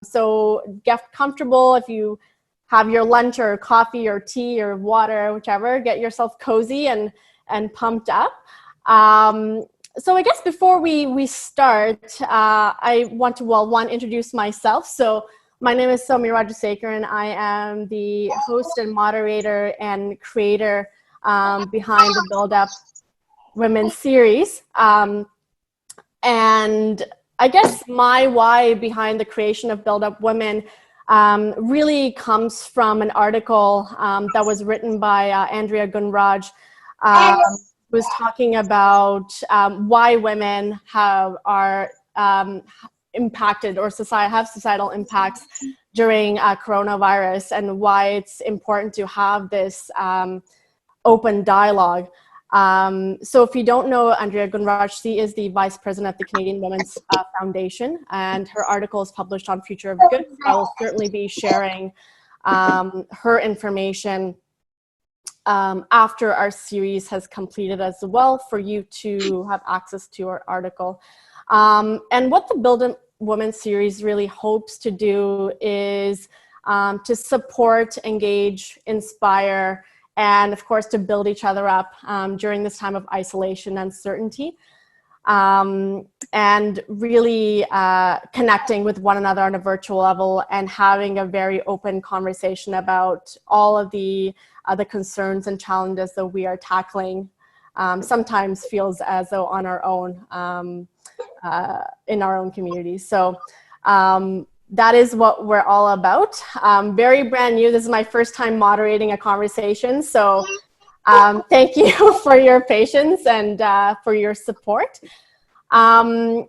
So get comfortable. If you have your lunch or coffee or tea or water, whichever, get yourself cozy and pumped up. So I guess before we start, I want to, introduce myself. So my name is Soumi Rajasekar, and I am the host and moderator and creator behind the Build Up Women series. And I guess my why behind the creation of Build Up Women really comes from an article that was written by Andrea Gunraj, was talking about why women are impacted or have societal impacts during coronavirus, and why it's important to have this open dialogue. So if you don't know Andrea Gunraj, she is the Vice President of the Canadian Women's Foundation, and her article is published on Future of Good. I will certainly be sharing her information after our series has completed as well, for you to have access to our article. And what the Build Up Women series really hopes to do is to support, engage, inspire, and of course to build each other up during this time of isolation and uncertainty, and really connecting with one another on a virtual level and having a very open conversation about all of the concerns and challenges that we are tackling. Sometimes feels as though on our own, in our own communities. So that is what we're all about. Very brand new. This is my first time moderating a conversation. So thank you for your patience and for your support. And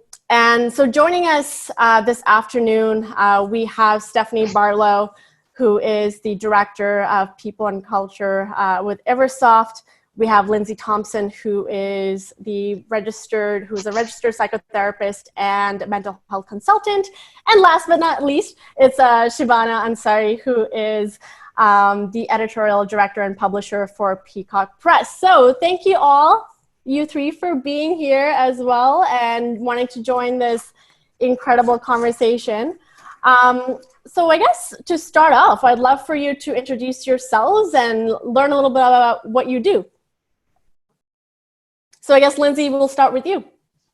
so joining us this afternoon, we have Stephanie Barlow, who is the Director of People and Culture with Eversoft. We have Lindsay Thompson, who is a registered psychotherapist and mental health consultant. And last but not least, it's Shivana Ansari, who is the editorial director and publisher for Peacock Press. So thank you all, you three, for being here as well and wanting to join this incredible conversation. So I guess to start off, I'd love for you to introduce yourselves and learn a little bit about what you do. So I guess, Lindsay, we'll start with you.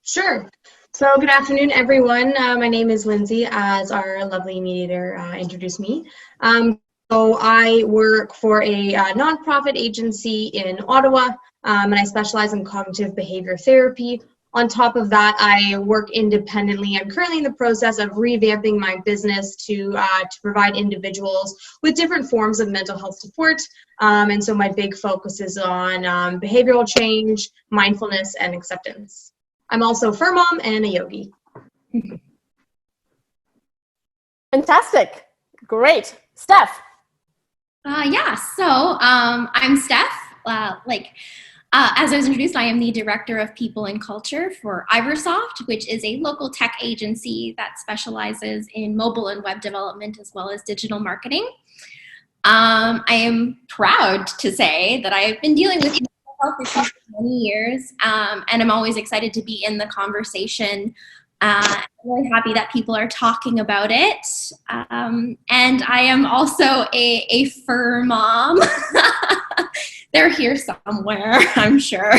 Sure. So good afternoon, everyone. My name is Lindsay, as our lovely mediator introduced me. So I work for a nonprofit agency in Ottawa, and I specialize in cognitive behavior therapy. On top of that, I work independently. I'm currently in the process of revamping my business to provide individuals with different forms of mental health support. And so my big focus is on behavioral change, mindfulness, and acceptance. I'm also a fur mom and a yogi. Fantastic. Great. Steph. Yeah, so I'm Steph. As I was introduced, I am the Director of People and Culture for Iversoft, which is a local tech agency that specializes in mobile and web development as well as digital marketing. I am proud to say that I have been dealing with mental health issues for many years, and I'm always excited to be in the conversation. I'm really happy that people are talking about it. And I am also a fur mom. They're here somewhere, I'm sure.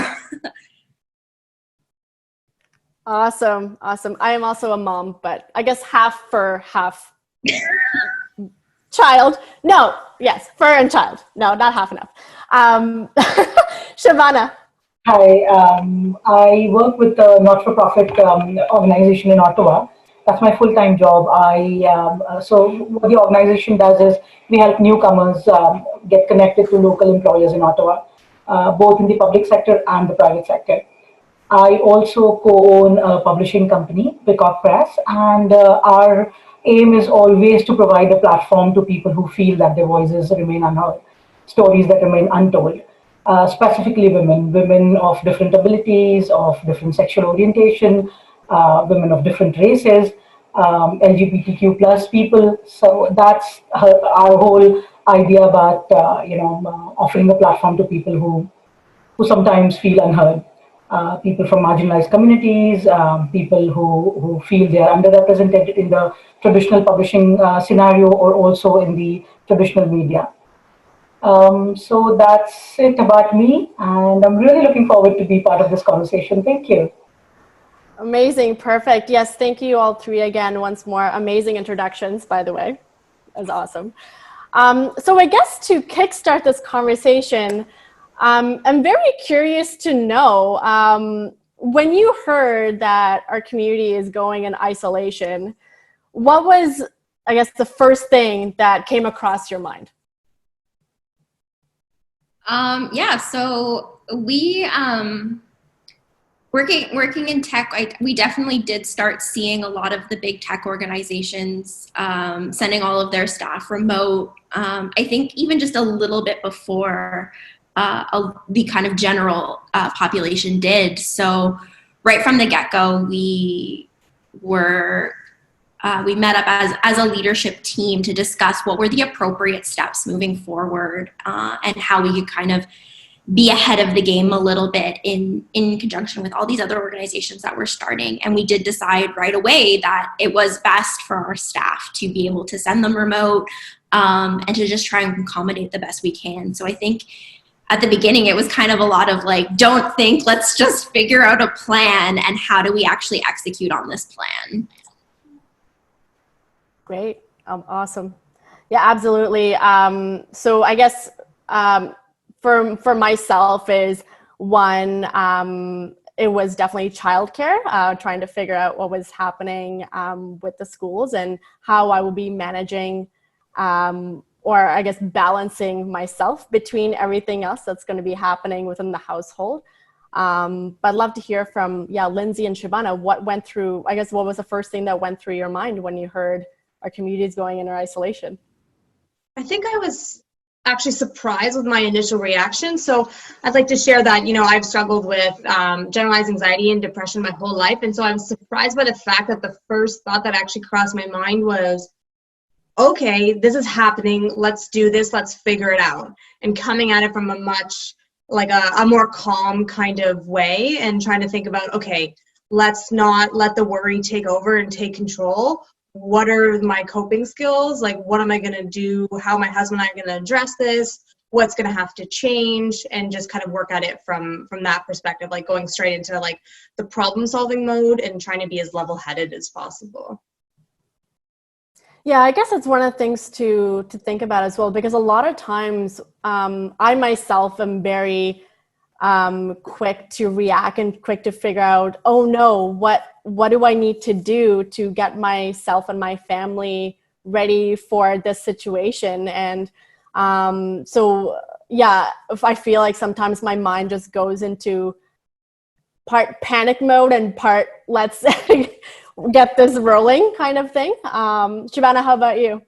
Awesome. I am also a mom, but I guess half fur, half child. No, yes, fur and child. No, not half enough. Shivana. Hi, I work with a not-for-profit organization in Ottawa. That's my full-time job. So what the organization does is we help newcomers get connected to local employers in Ottawa, both in the public sector and the private sector. I also co-own a publishing company, Peacock Press, and our aim is always to provide a platform to people who feel that their voices remain unheard, stories that remain untold. Specifically women of different abilities, of different sexual orientation, women of different races, LGBTQ plus people. So that's our whole idea about offering a platform to people who sometimes feel unheard. people from marginalized communities, people who feel they are underrepresented in the traditional publishing scenario or also in the traditional media. So that's it about me, and I'm really looking forward to be part of this conversation. Thank you. Amazing. Perfect. Yes. Thank you all three again once more. Amazing introductions, by the way. That was awesome. So I guess to kickstart this conversation, I'm very curious to know, when you heard that our community is going in isolation, what was, I guess, the first thing that came across your mind? Yeah, so we working in tech, we definitely did start seeing a lot of the big tech organizations sending all of their staff remote. I think even just a little bit before the kind of general population did. So right from the get-go, we met up as a leadership team to discuss what were the appropriate steps moving forward, and how we could kind of be ahead of the game a little bit in conjunction with all these other organizations that were starting. And we did decide right away that it was best for our staff to be able to send them remote, and to just try and accommodate the best we can. So I think at the beginning, it was kind of a lot of like, don't think, let's just figure out a plan, and how do we actually execute on this plan? Great. Awesome. Yeah, absolutely. So I guess for myself is one, it was definitely childcare, trying to figure out what was happening with the schools and how I will be managing, or I guess balancing myself between everything else that's going to be happening within the household. But I'd love to hear from, Lindsay and Shabana, what was the first thing that went through your mind when you heard our community is going into isolation? I think I was actually surprised with my initial reaction. So I'd like to share that, I've struggled with generalized anxiety and depression my whole life. And so I was surprised by the fact that the first thought that actually crossed my mind was, okay, this is happening. Let's do this. Let's figure it out. And coming at it from a much like a more calm kind of way, and trying to think about, okay, let's not let the worry take over and take control. What are my coping skills? Like, what am I going to do? How my husband and I are going to address this? What's going to have to change? And just kind of work at it from that perspective, like going straight into like the problem solving mode and trying to be as level headed as possible. Yeah, I guess it's one of the things to think about as well, because a lot of times I myself am very quick to react and quick to figure out, oh no, what do I need to do to get myself and my family ready for this situation? And so yeah, if I feel like sometimes my mind just goes into part panic mode and part let's get this rolling kind of thing. Shabana, how about you?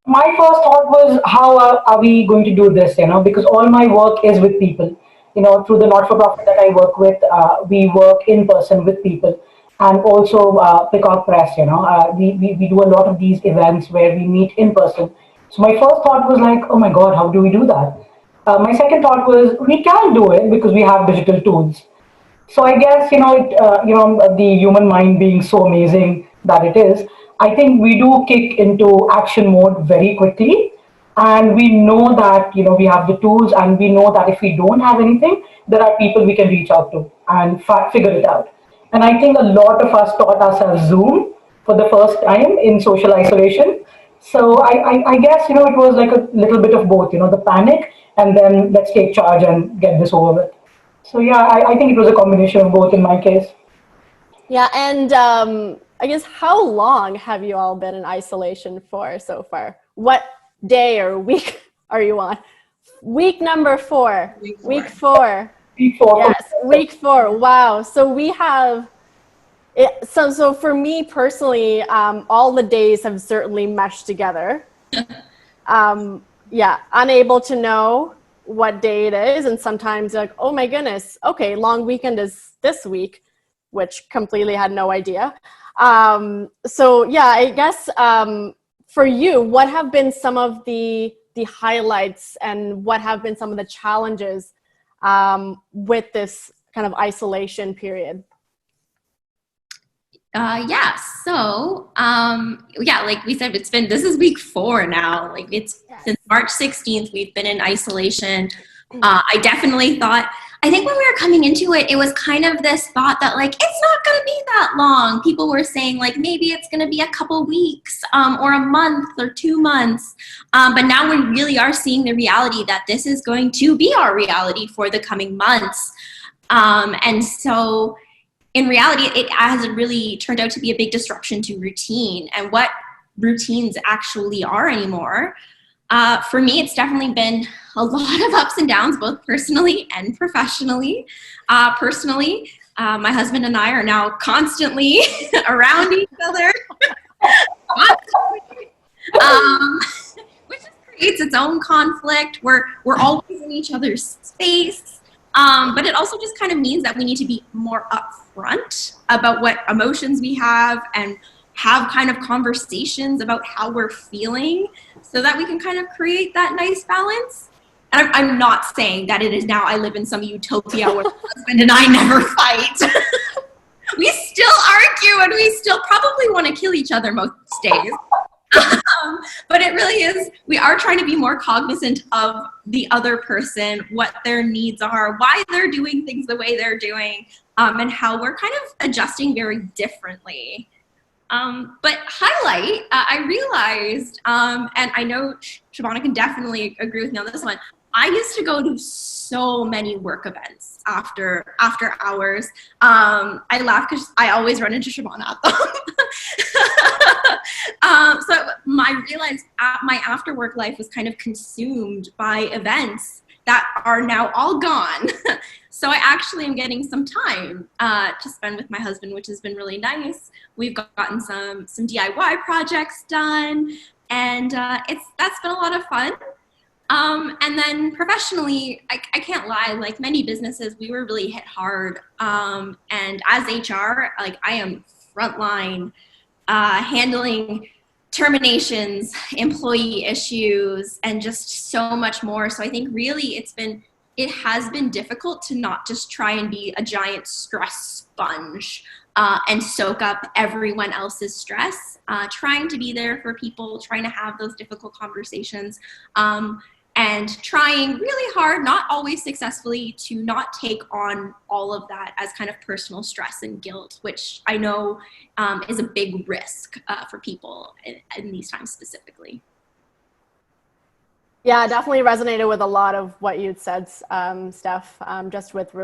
My first thought was, how are we going to do this? Because all my work is with people. Through the not-for-profit that I work with, we work in person with people, and also Peacock Press. We do a lot of these events where we meet in person. So my first thought was like, oh my God, how do we do that? My second thought was, we can do it because we have digital tools. So I guess the human mind being so amazing that it is, I think we do kick into action mode very quickly, and we know that we have the tools, and we know that if we don't have anything, there are people we can reach out to and figure it out. And I think a lot of us taught ourselves Zoom for the first time in social isolation. So I guess it was like a little bit of both, the panic, and then let's take charge and get this over with. So yeah, I think it was a combination of both in my case. Yeah, and I guess how long have you all been in isolation for so far? What day or week are you on? Week number 4. Week 4. Week 4. Yes, week 4. Wow. So we have it. So for me personally, all the days have certainly meshed together. Yeah, unable to know what day it is, and sometimes like, oh my goodness, okay, long weekend is this week, which completely had no idea. So yeah, I guess for you, what have been some of the highlights, and what have been some of the challenges with this kind of isolation period? Yeah, so yeah, like we said, this is week 4 now. Like it's since March 16th, we've been in isolation. I definitely thought, I think when we were coming into it, it was kind of this thought that like, it's not going to be that long. People were saying like, maybe it's going to be a couple weeks or a month or 2 months. But now we really are seeing the reality that this is going to be our reality for the coming months. And so in reality, it has really turned out to be a big disruption to routine and what routines actually are anymore. For me, it's definitely been a lot of ups and downs, both personally and professionally. Personally, my husband and I are now constantly around each other, which just creates its own conflict. We're always in each other's space. But it also just kind of means that we need to be more upfront about what emotions we have and have kind of conversations about how we're feeling so that we can kind of create that nice balance. And I'm not saying that it is now I live in some utopia where my husband and I never fight. We still argue and we still probably want to kill each other most days. But it really is, we are trying to be more cognizant of the other person, what their needs are, why they're doing things the way they're doing, and how we're kind of adjusting very differently. But highlight, I realized, and I know Shabana can definitely agree with me on this one, I used to go to so many work events after hours. I laugh because I always run into Shabana at them. So I realized my after work life was kind of consumed by events that are now all gone. So I actually am getting some time to spend with my husband, which has been really nice. We've gotten some DIY projects done, and that's been a lot of fun. And then professionally, I can't lie, like many businesses, we were really hit hard. And as HR, like I am frontline, handling terminations, employee issues, and just so much more. So I think really it has been difficult to not just try and be a giant stress sponge and soak up everyone else's stress, trying to be there for people, trying to have those difficult conversations, and trying really hard, not always successfully, to not take on all of that as kind of personal stress and guilt, which I know is a big risk for people in these times specifically. Yeah, I definitely resonated with a lot of what you'd said, Steph, just with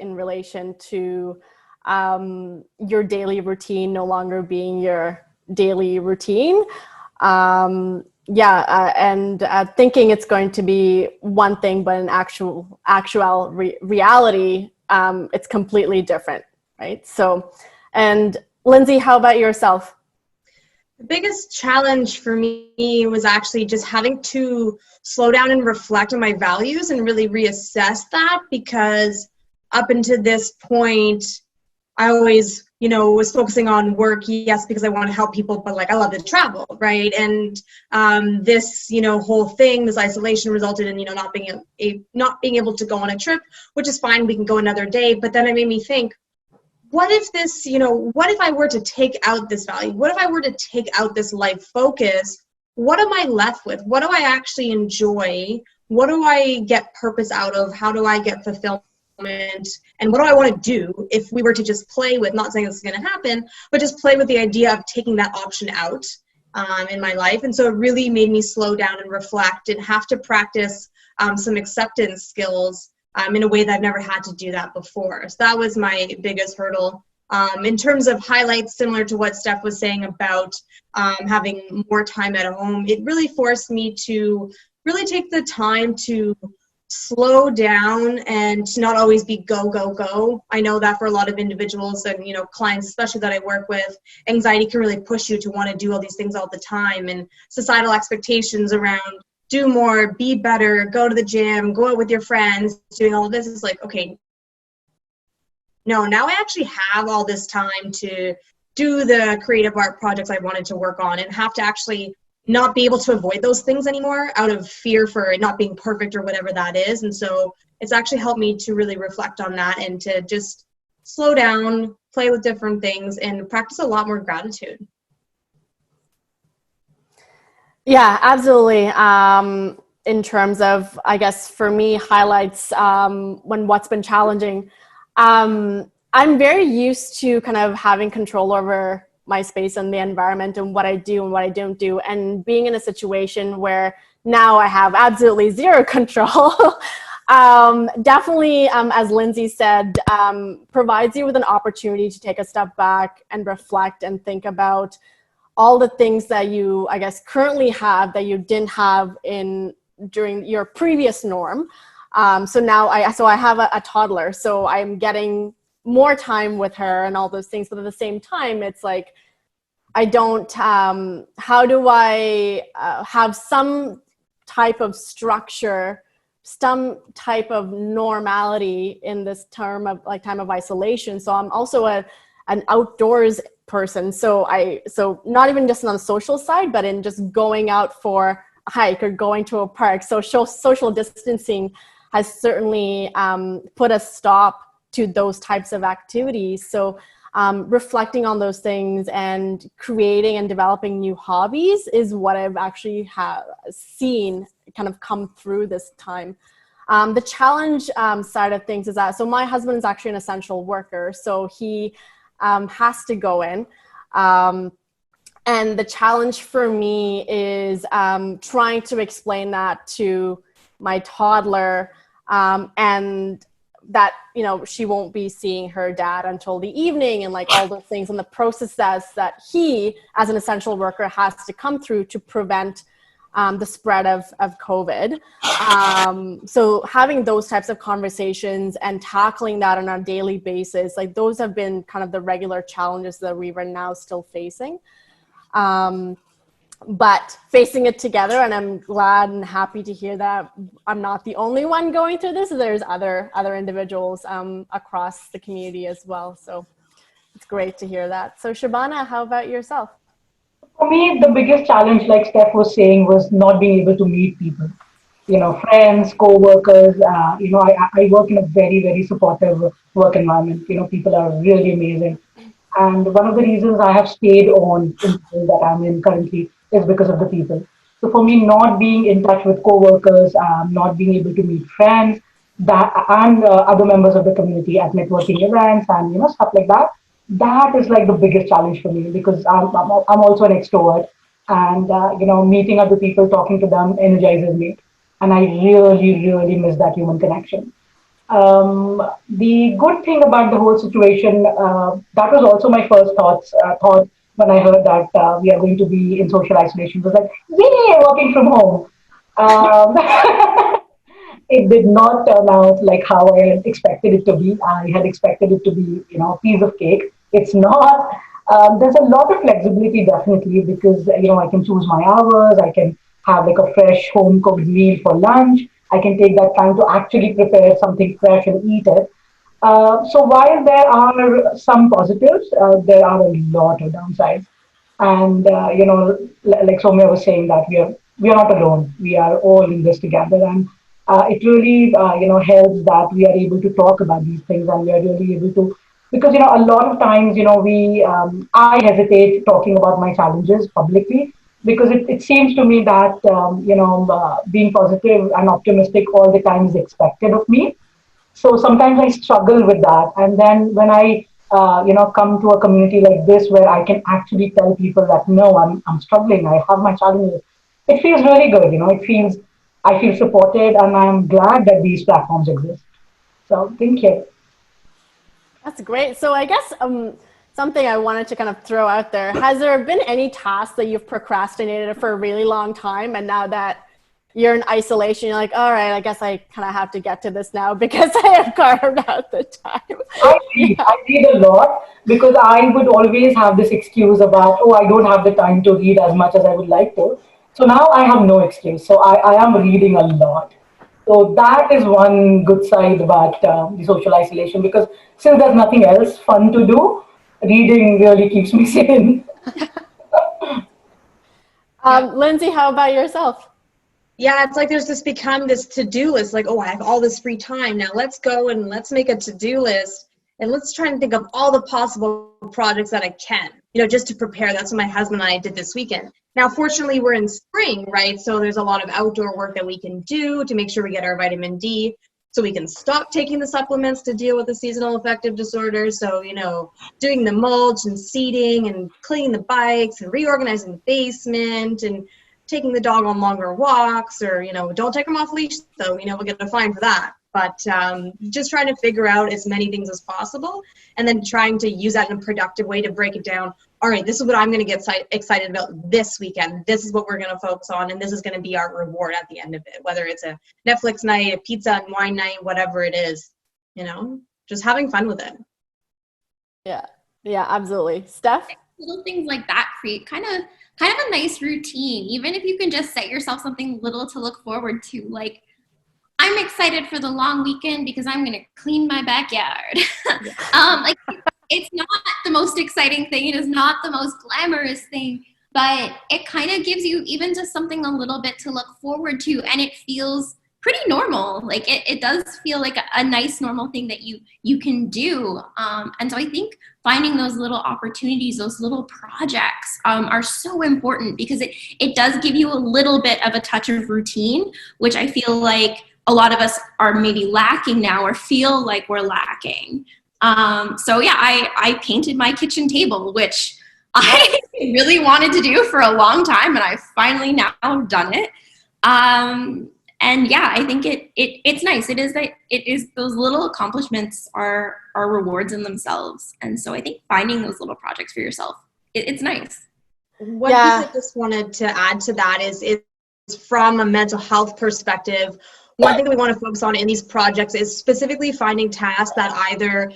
in relation to your daily routine no longer being your daily routine. And thinking it's going to be one thing, but in actual reality, it's completely different, right? So, and Lindsay, how about yourself? The biggest challenge for me was actually just having to slow down and reflect on my values and really reassess that, because up until this point, I always, was focusing on work, yes, because I want to help people, but like I love to travel, right? And this, whole thing, this isolation resulted in, not being able to go on a trip, which is fine. We can go another day. But then it made me think, what if this, what if I were to take out this value? What if I were to take out this life focus? What am I left with? What do I actually enjoy? What do I get purpose out of? How do I get fulfillment? And what do I want to do if we were to just play with, not saying this is going to happen, but just play with the idea of taking that option out in my life. And so it really made me slow down and reflect and have to practice some acceptance skills in a way that I've never had to do that before. So that was my biggest hurdle. In terms of highlights, similar to what Steph was saying about having more time at home, it really forced me to really take the time to slow down and to not always be go, go, go. I know that for a lot of individuals and, clients, especially that I work with, anxiety can really push you to want to do all these things all the time, and societal expectations around do more, be better, go to the gym, go out with your friends, doing all of this is like, okay, no, now I actually have all this time to do the creative art projects I wanted to work on, and have to actually not be able to avoid those things anymore out of fear for it not being perfect or whatever that is. And so it's actually helped me to really reflect on that and to just slow down, play with different things, and practice a lot more gratitude. Yeah, absolutely. In terms of, I guess, for me, highlights when what's been challenging. I'm very used to kind of having control over my space and the environment and what I do and what I don't do. And being in a situation where now I have absolutely zero control, definitely, as Lindsay said, provides you with an opportunity to take a step back and reflect and think about all the things that you, I guess, currently have that you didn't have during your previous norm. So now I have a toddler, so I'm getting more time with her and all those things. But at the same time, it's like, I don't, how do I have some type of structure, some type of normality in this time of isolation? So I'm also an outdoors person. So not even just on the social side, but in just going out for a hike or going to a park. So social distancing has certainly put a stop to those types of activities. So reflecting on those things and creating and developing new hobbies is what I've actually seen kind of come through this time. The challenge side of things is that, so my husband is actually an essential worker, so he has to go in. And the challenge for me is trying to explain that to my toddler, and that, you know, she won't be seeing her dad until the evening, and like all those things and the processes that he, as an essential worker, has to come through to prevent the spread of COVID. So having those types of conversations and tackling that on a daily basis, like those have been kind of the regular challenges that we are now still facing. But facing it together, and I'm glad and happy to hear that I'm not the only one going through this. There's other individuals across the community as well. So it's great to hear that. So Shabana, how about yourself? For me, the biggest challenge, like Steph was saying, was not being able to meet people. You know, friends, co-workers. I work in a very, very supportive work environment. You know, people are really amazing. And one of the reasons I have stayed on in the role that I'm in currently is because of the people. So for me, not being in touch with co-workers, not being able to meet friends, and other members of the community at networking events and stuff like that, that is like the biggest challenge for me, because I'm also an extrovert, and meeting other people, talking to them energizes me, and I really really miss that human connection. The good thing about the whole situation, that was also my first thought when I heard that we are going to be in social isolation, was like, yay, working from home. Um, it did not turn out like how I had expected it to be. I had expected it to be, a piece of cake. It's not. There's a lot of flexibility, definitely, because I can choose my hours. I can have like a fresh home cooked meal for lunch. I can take that time to actually prepare something fresh and eat it. So while there are some positives, there are a lot of downsides. And like Soumya was saying, that we are not alone. We are all in this together, and it really helps that we are able to talk about these things, and we are really able to, because a lot of times we I hesitate talking about my challenges publicly, because it seems to me that being positive and optimistic all the time is expected of me. So sometimes I struggle with that. And then when I, come to a community like this where I can actually tell people that no, I'm struggling, I have my challenges, it feels really good. I feel supported, and I'm glad that these platforms exist. So thank you. That's great. So I guess something I wanted to kind of throw out there, has there been any tasks that you've procrastinated for a really long time, and now that you're in isolation, you're like, all right, I guess I kind of have to get to this now because I have carved out the time? I read a lot, because I would always have this excuse about, oh, I don't have the time to read as much as I would like to. So now I have no excuse. So I am reading a lot. So that is one good side about the social isolation, because since there's nothing else fun to do, reading really keeps me sane. Lindsay, how about yourself? Yeah, it's like there's just become this to-do list, like, oh, I have all this free time. Now let's go and let's make a to-do list and let's try and think of all the possible projects that I can, just to prepare. That's what my husband and I did this weekend. Now, fortunately, we're in spring, right? So there's a lot of outdoor work that we can do to make sure we get our vitamin D, so we can stop taking the supplements to deal with the seasonal affective disorder. So, doing the mulch and seeding and cleaning the bikes and reorganizing the basement and taking the dog on longer walks, or, don't take them off leash, though, we'll get a fine for that. But just trying to figure out as many things as possible, and then trying to use that in a productive way to break it down. All right, this is what I'm going to get excited about this weekend. This is what we're going to focus on, and this is going to be our reward at the end of it, whether it's a Netflix night, a pizza and wine night, whatever it is, just having fun with it. Yeah, absolutely. Steph? Little things like that create kind of a nice routine, even if you can just set yourself something little to look forward to. Like, I'm excited for the long weekend because I'm going to clean my backyard. It's not the most exciting thing. It is not the most glamorous thing, but it kind of gives you even just something a little bit to look forward to, and it feels pretty normal. Like it does feel like a nice normal thing that you can do. And so I think finding those little opportunities, those little projects are so important, because it does give you a little bit of a touch of routine, which I feel like a lot of us are maybe lacking now, or feel like we're lacking. So yeah, I painted my kitchen table, which I really wanted to do for a long time, and I finally now have done it. And yeah, I think it's nice. It is those little accomplishments are rewards in themselves. And so I think finding those little projects for yourself, it's nice. One piece I just wanted to add to that is from a mental health perspective. One thing that we want to focus on in these projects is specifically finding tasks that either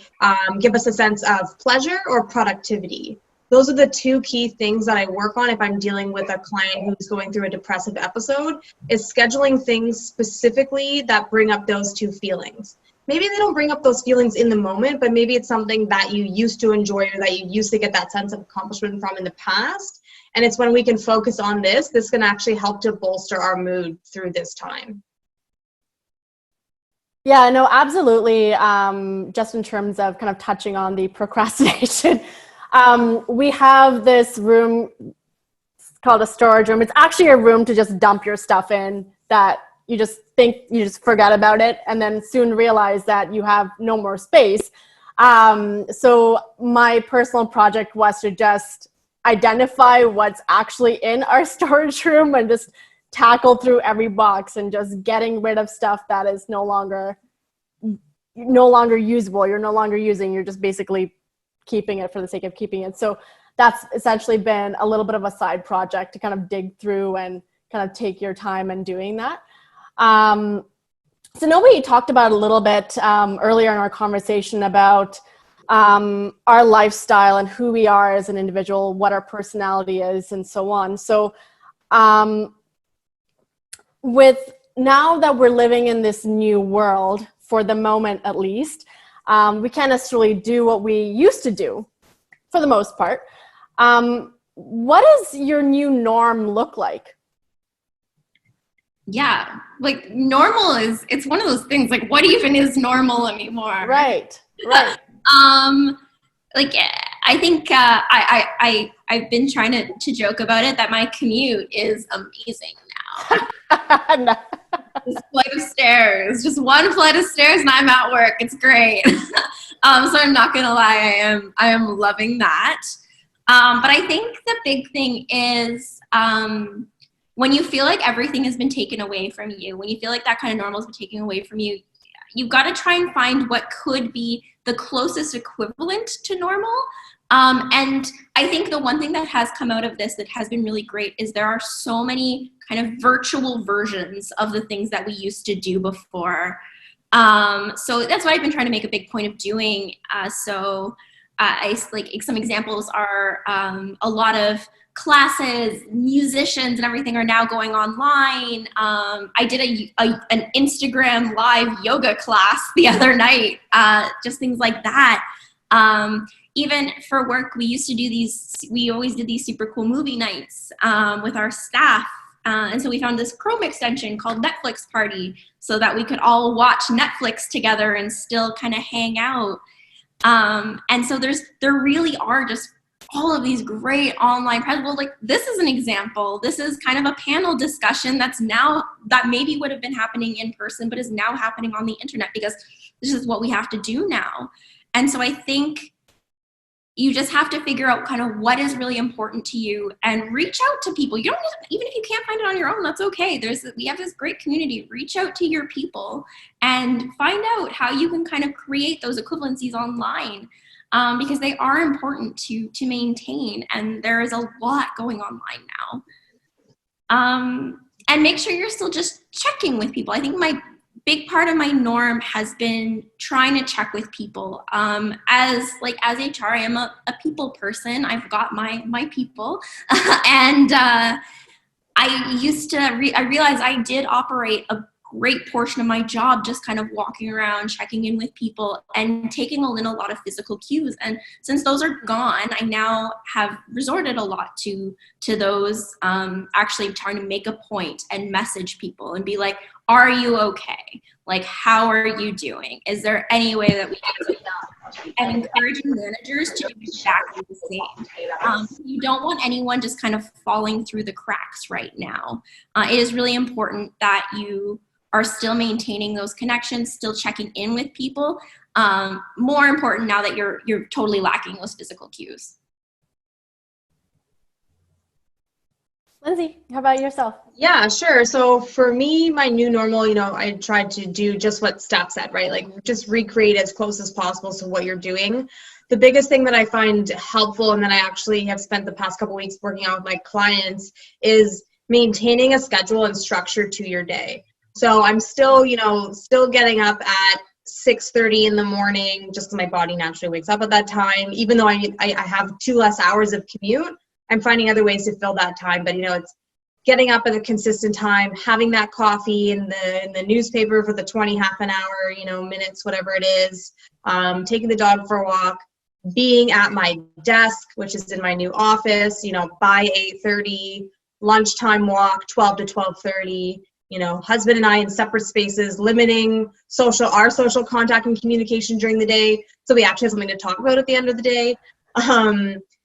give us a sense of pleasure or productivity. Those are the two key things that I work on if I'm dealing with a client who's going through a depressive episode, is scheduling things specifically that bring up those two feelings. Maybe they don't bring up those feelings in the moment, but maybe it's something that you used to enjoy, or that you used to get that sense of accomplishment from in the past. And it's when we can focus on this can actually help to bolster our mood through this time. Yeah, no, absolutely. Just in terms of kind of touching on the procrastination, we have this room called a storage room. It's actually a room to just dump your stuff in that you just think you just forget about it, and then soon realize that you have no more space. So my personal project was to just identify what's actually in our storage room and just tackle through every box and just getting rid of stuff that is no longer usable. You're no longer using, you're just basically keeping it for the sake of keeping it. So that's essentially been a little bit of a side project to kind of dig through and kind of take your time in doing that. So nobody talked about a little bit earlier in our conversation about our lifestyle and who we are as an individual, what our personality is, and so on. So with now that we're living in this new world, for the moment at least, we can't necessarily do what we used to do for the most part. What does your new norm look like? Yeah, like normal it's one of those things, like what even is normal anymore? Right. Like I think I've been trying to joke about it, that my commute is amazing now. This flight of stairs, just one flight of stairs, and I'm at work. It's great. So I'm not gonna lie, I am loving that. But I think the big thing is when you feel like everything has been taken away from you, when you feel like that kind of normal has been taken away from you, you've got to try and find what could be the closest equivalent to normal. And I think the one thing that has come out of this that has been really great is there are so many kind of virtual versions of the things that we used to do before. So that's what I've been trying to make a big point of doing. So some examples are a lot of classes, musicians and everything are now going online. I did an Instagram live yoga class the other night, just things like that. Even for work, we always did these super cool movie nights with our staff. And so we found this Chrome extension called Netflix Party so that we could all watch Netflix together and still kind of hang out. And so there really are just all of these great online presents. Well, like this is an example. This is kind of a panel discussion that maybe would have been happening in person, but is now happening on the internet because this is what we have to do now. And so I think you just have to figure out kind of what is really important to you and reach out to people. You don't even if you can't find it on your own, that's okay. We have this great community. Reach out to your people and find out how you can kind of create those equivalencies online, because they are important to maintain, and there is a lot going online now. And make sure you're still just checking with people. I think my big part of my norm has been trying to check with people. As HR, I am a people person. I've got my people. And I realized I did operate a great portion of my job just kind of walking around, checking in with people, and taking in a lot of physical cues. And since those are gone, I now have resorted a lot to those, actually trying to make a point and message people and be like, are you okay? Like, how are you doing? Is there any way that we can do that? And encouraging managers to do exactly the same. You don't want anyone just kind of falling through the cracks right now. It is really important that you are still maintaining those connections, still checking in with people. More important now that you're totally lacking those physical cues. Lindsay, how about yourself? Yeah, sure. So for me, my new normal, I tried to do just what Steph said, right? Like just recreate as close as possible to what you're doing. The biggest thing that I find helpful, and that I actually have spent the past couple weeks working out with my clients, is maintaining a schedule and structure to your day. So I'm still getting up at 6:30 in the morning, just because my body naturally wakes up at that time. Even though I have 2 less hours of commute, I'm finding other ways to fill that time. But it's getting up at a consistent time, having that coffee in the newspaper for the 20 half an hour, minutes, whatever it is, taking the dog for a walk, being at my desk, which is in my new office, by 8:30, lunchtime walk, 12 to 12:30. Husband and I in separate spaces, limiting our social contact and communication during the day, so we actually have something to talk about at the end of the day,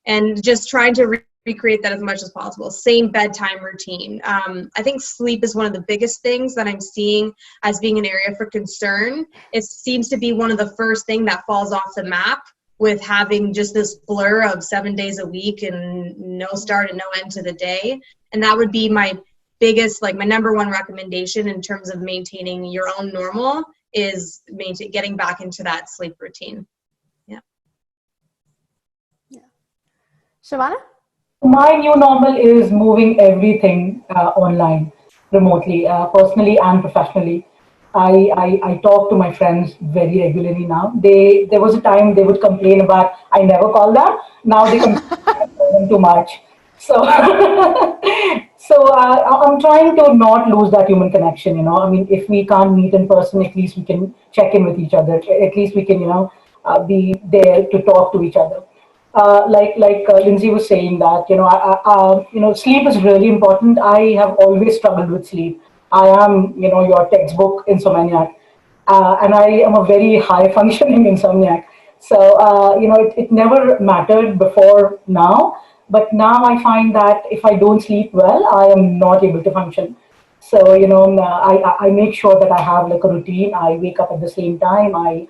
and just trying to recreate that as much as possible. Same bedtime routine. I think sleep is one of the biggest things that I'm seeing as being an area for concern. It seems to be one of the first thing that falls off the map with having just this blur of 7 days a week and no start and no end to the day. And that would be my biggest, my number one recommendation in terms of maintaining your own normal is getting back into that sleep routine. Yeah. Shivana? My new normal is moving everything online, remotely, personally and professionally. I talk to my friends very regularly now. There was a time they would complain about I never call them. Now they complain too much. So, I'm trying to not lose that human connection. I mean, if we can't meet in person, at least we can check in with each other. At least we can, be there to talk to each other. Lindsay was saying that, sleep is really important. I have always struggled with sleep. I am, your textbook insomniac, and I am a very high functioning insomniac. So, it never mattered before now. But now I find that if I don't sleep well, I am not able to function. So, I make sure that I have a routine. I wake up at the same time. I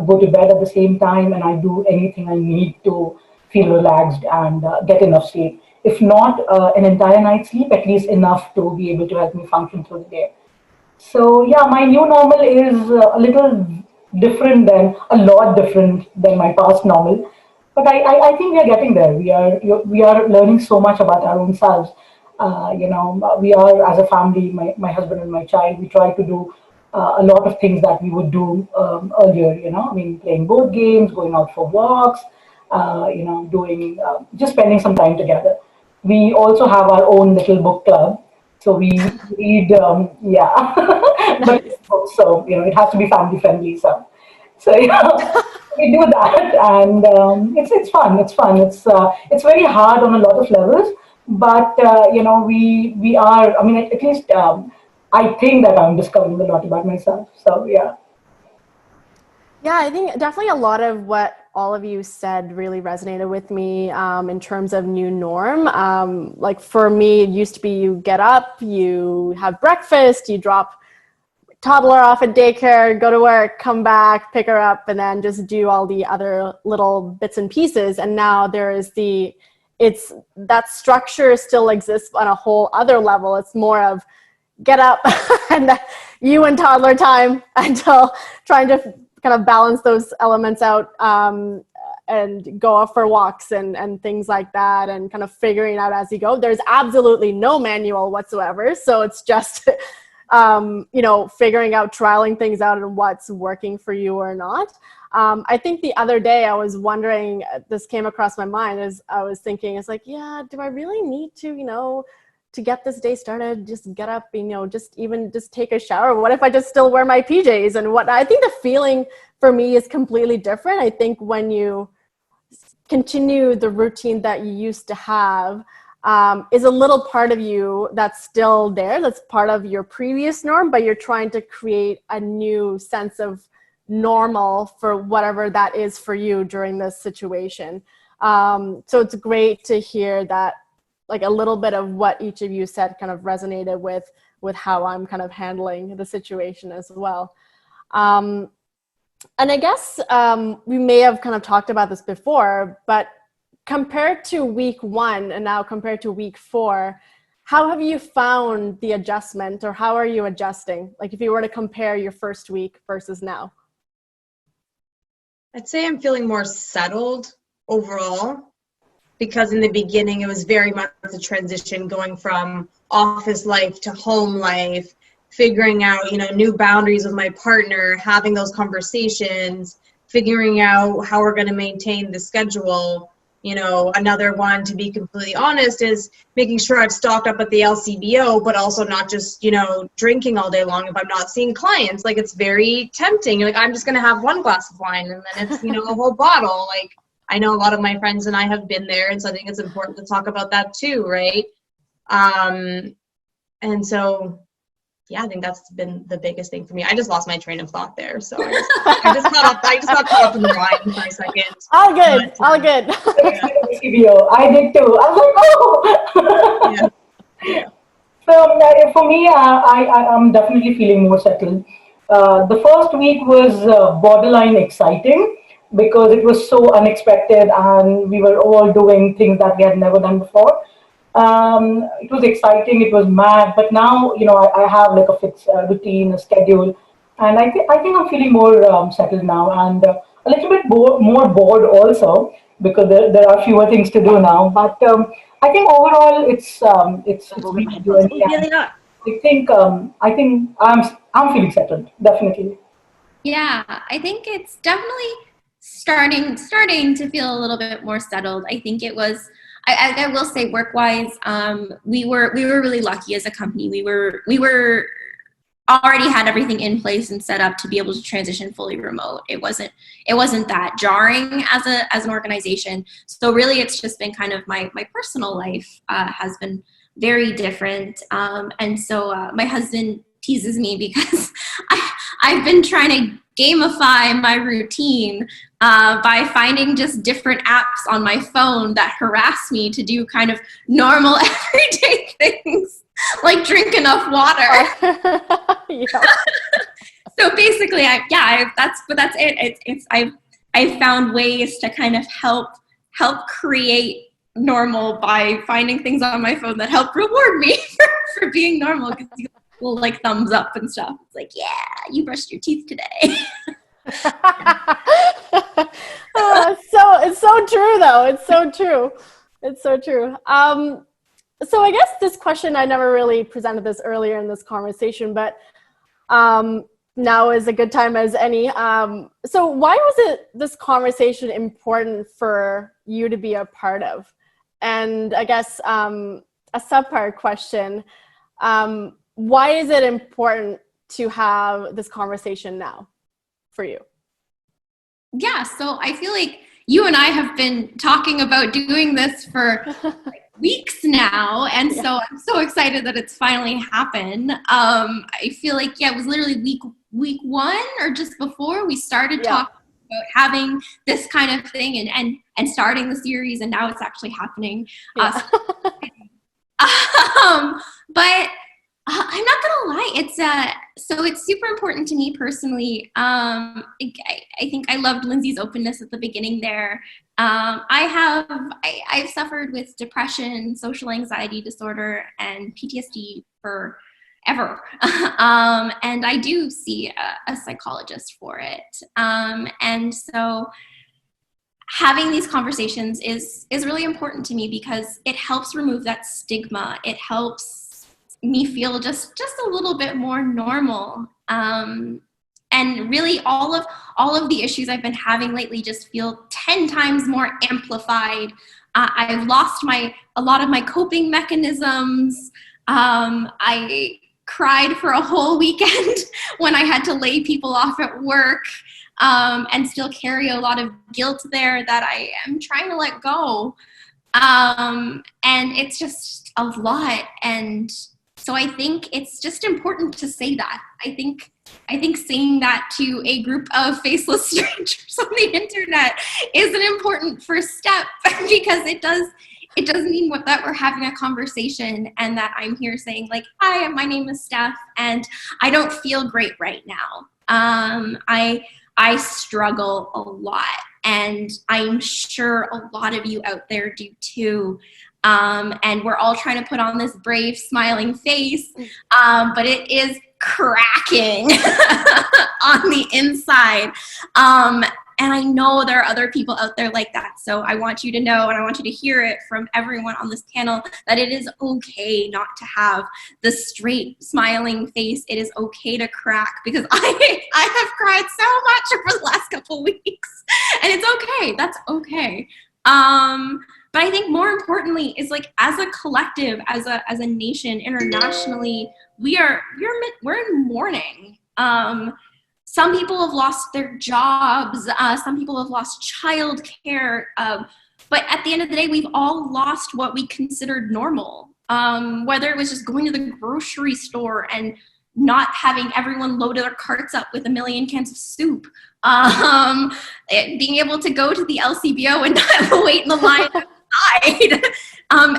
go to bed at the same time, and I do anything I need to feel relaxed and get enough sleep. If not an entire night's sleep, at least enough to be able to help me function through the day. So yeah, my new normal is a lot different than my past normal. But I think we are getting there. We are learning so much about our own selves. We are, as a family, my husband and my child, we try to do a lot of things that we would do earlier. I mean, playing board games, going out for walks, doing just spending some time together. We also have our own little book club. So we read, yeah, but so it has to be family friendly. So we do that, and it's fun. It's fun. It's very hard on a lot of levels, but we are. I mean, at least I think that I'm discovering a lot about myself. So yeah. Yeah, I think definitely a lot of what all of you said really resonated with me in terms of new norm. Like for me, it used to be you get up, you have breakfast, you drop toddler off at daycare, go to work, come back, pick her up, and then just do all the other little bits and pieces. And now there is that structure still exists on a whole other level. It's more of get up and you and toddler time until trying to kind of balance those elements out and go off for walks and things like that, and kind of figuring out as you go. There's absolutely no manual whatsoever. So it's just, figuring out, trialing things out and what's working for you or not. I think the other day I was wondering, this came across my mind as I was thinking, it's like, yeah, do I really need to get this day started, just get up, just take a shower? What if I just still wear my PJs? And what I think the feeling for me is completely different. I think when you continue the routine that you used to have, is a little part of you that's still there, that's part of your previous norm, but you're trying to create a new sense of normal for whatever that is for you during this situation. So it's great to hear that, like a little bit of what each of you said kind of resonated with how I'm kind of handling the situation as well. And I guess we may have kind of talked about this before, but compared to week 1 and now compared to week 4, how have you found the adjustment, or how are you adjusting? Like if you were to compare your first week versus now. I'd say I'm feeling more settled overall, because in the beginning it was very much a transition going from office life to home life, figuring out, new boundaries with my partner, having those conversations, figuring out how we're going to maintain the schedule. Another one, to be completely honest, is making sure I've stocked up at the LCBO, but also not just, drinking all day long if I'm not seeing clients. Like, it's very tempting. Like, I'm just going to have one glass of wine and then it's, a whole bottle. Like, I know a lot of my friends and I have been there, and so I think it's important to talk about that too, right? And so, yeah, I think that's been the biggest thing for me. I just lost my train of thought there, so I just got caught up in the wine for a second. All good, all good. CBO. I did too. I was like, oh. Yeah. So for me, I'm definitely feeling more settled. The first week was borderline exciting, because it was so unexpected and we were all doing things that we had never done before. It was exciting, it was mad, but now, I have like a fixed routine, a schedule, and I think I'm feeling more settled now, and a little bit more bored also, because there are fewer things to do now. But I think overall it's really good. I think I'm feeling settled, definitely. Yeah, I think it's definitely starting to feel a little bit more settled. I think it was, I will say, work-wise, we were really lucky as a company. We were already had everything in place and set up to be able to transition fully remote. It wasn't that jarring as an organization. So really, it's just been kind of my personal life has been very different. And so my husband teases me because I've been trying to gamify my routine by finding just different apps on my phone that harass me to do kind of normal everyday things, like drink enough water. So basically, that's it. I've found ways to kind of help create normal by finding things on my phone that help reward me for being normal. Because will like thumbs up and stuff. It's like, yeah, you brushed your teeth today. So it's so true though. It's so true. So I guess this question, I never really presented this earlier in this conversation, but now is a good time as any. So why was this conversation important for you to be a part of? And I guess a subpart question, why is it important to have this conversation now for you? Yeah, so I feel like you and I have been talking about doing this for weeks now, and so I'm so excited that it's finally happened. I feel like it was literally week 1 or just before we started talking about having this kind of thing and starting the series, and now it's actually happening. But I'm not gonna lie, it's super important to me personally. I think I loved Lindsay's openness at the beginning there. I've suffered with depression, social anxiety disorder, and PTSD forever. And I do see a psychologist for it. And so having these conversations is really important to me because it helps remove that stigma. It helps me feel just a little bit more normal. And really all of the issues I've been having lately just feel 10 times more amplified. I've lost a lot of my coping mechanisms. I cried for a whole weekend when I had to lay people off at work, and still carry a lot of guilt there that I am trying to let go. And it's just a lot. And so I think it's just important to say that. I think saying that to a group of faceless strangers on the internet is an important first step, because it does mean that we're having a conversation, and that I'm here saying like, hi, my name is Steph, and I don't feel great right now. I struggle a lot, and I'm sure a lot of you out there do too. And we're all trying to put on this brave, smiling face, but it is cracking on the inside. And I know there are other people out there like that. So I want you to know, and I want you to hear it from everyone on this panel, that it is okay not to have the straight, smiling face. It is okay to crack, because I have cried so much over the last couple weeks, and it's okay. That's okay. But I think more importantly is, like, as a collective, as a nation, internationally, we're in mourning. Some people have lost their jobs. Some people have lost childcare. But at the end of the day, we've all lost what we considered normal. Whether it was just going to the grocery store and not having everyone load their carts up with 1 million cans of soup. Being able to go to the LCBO and not wait in the line outside.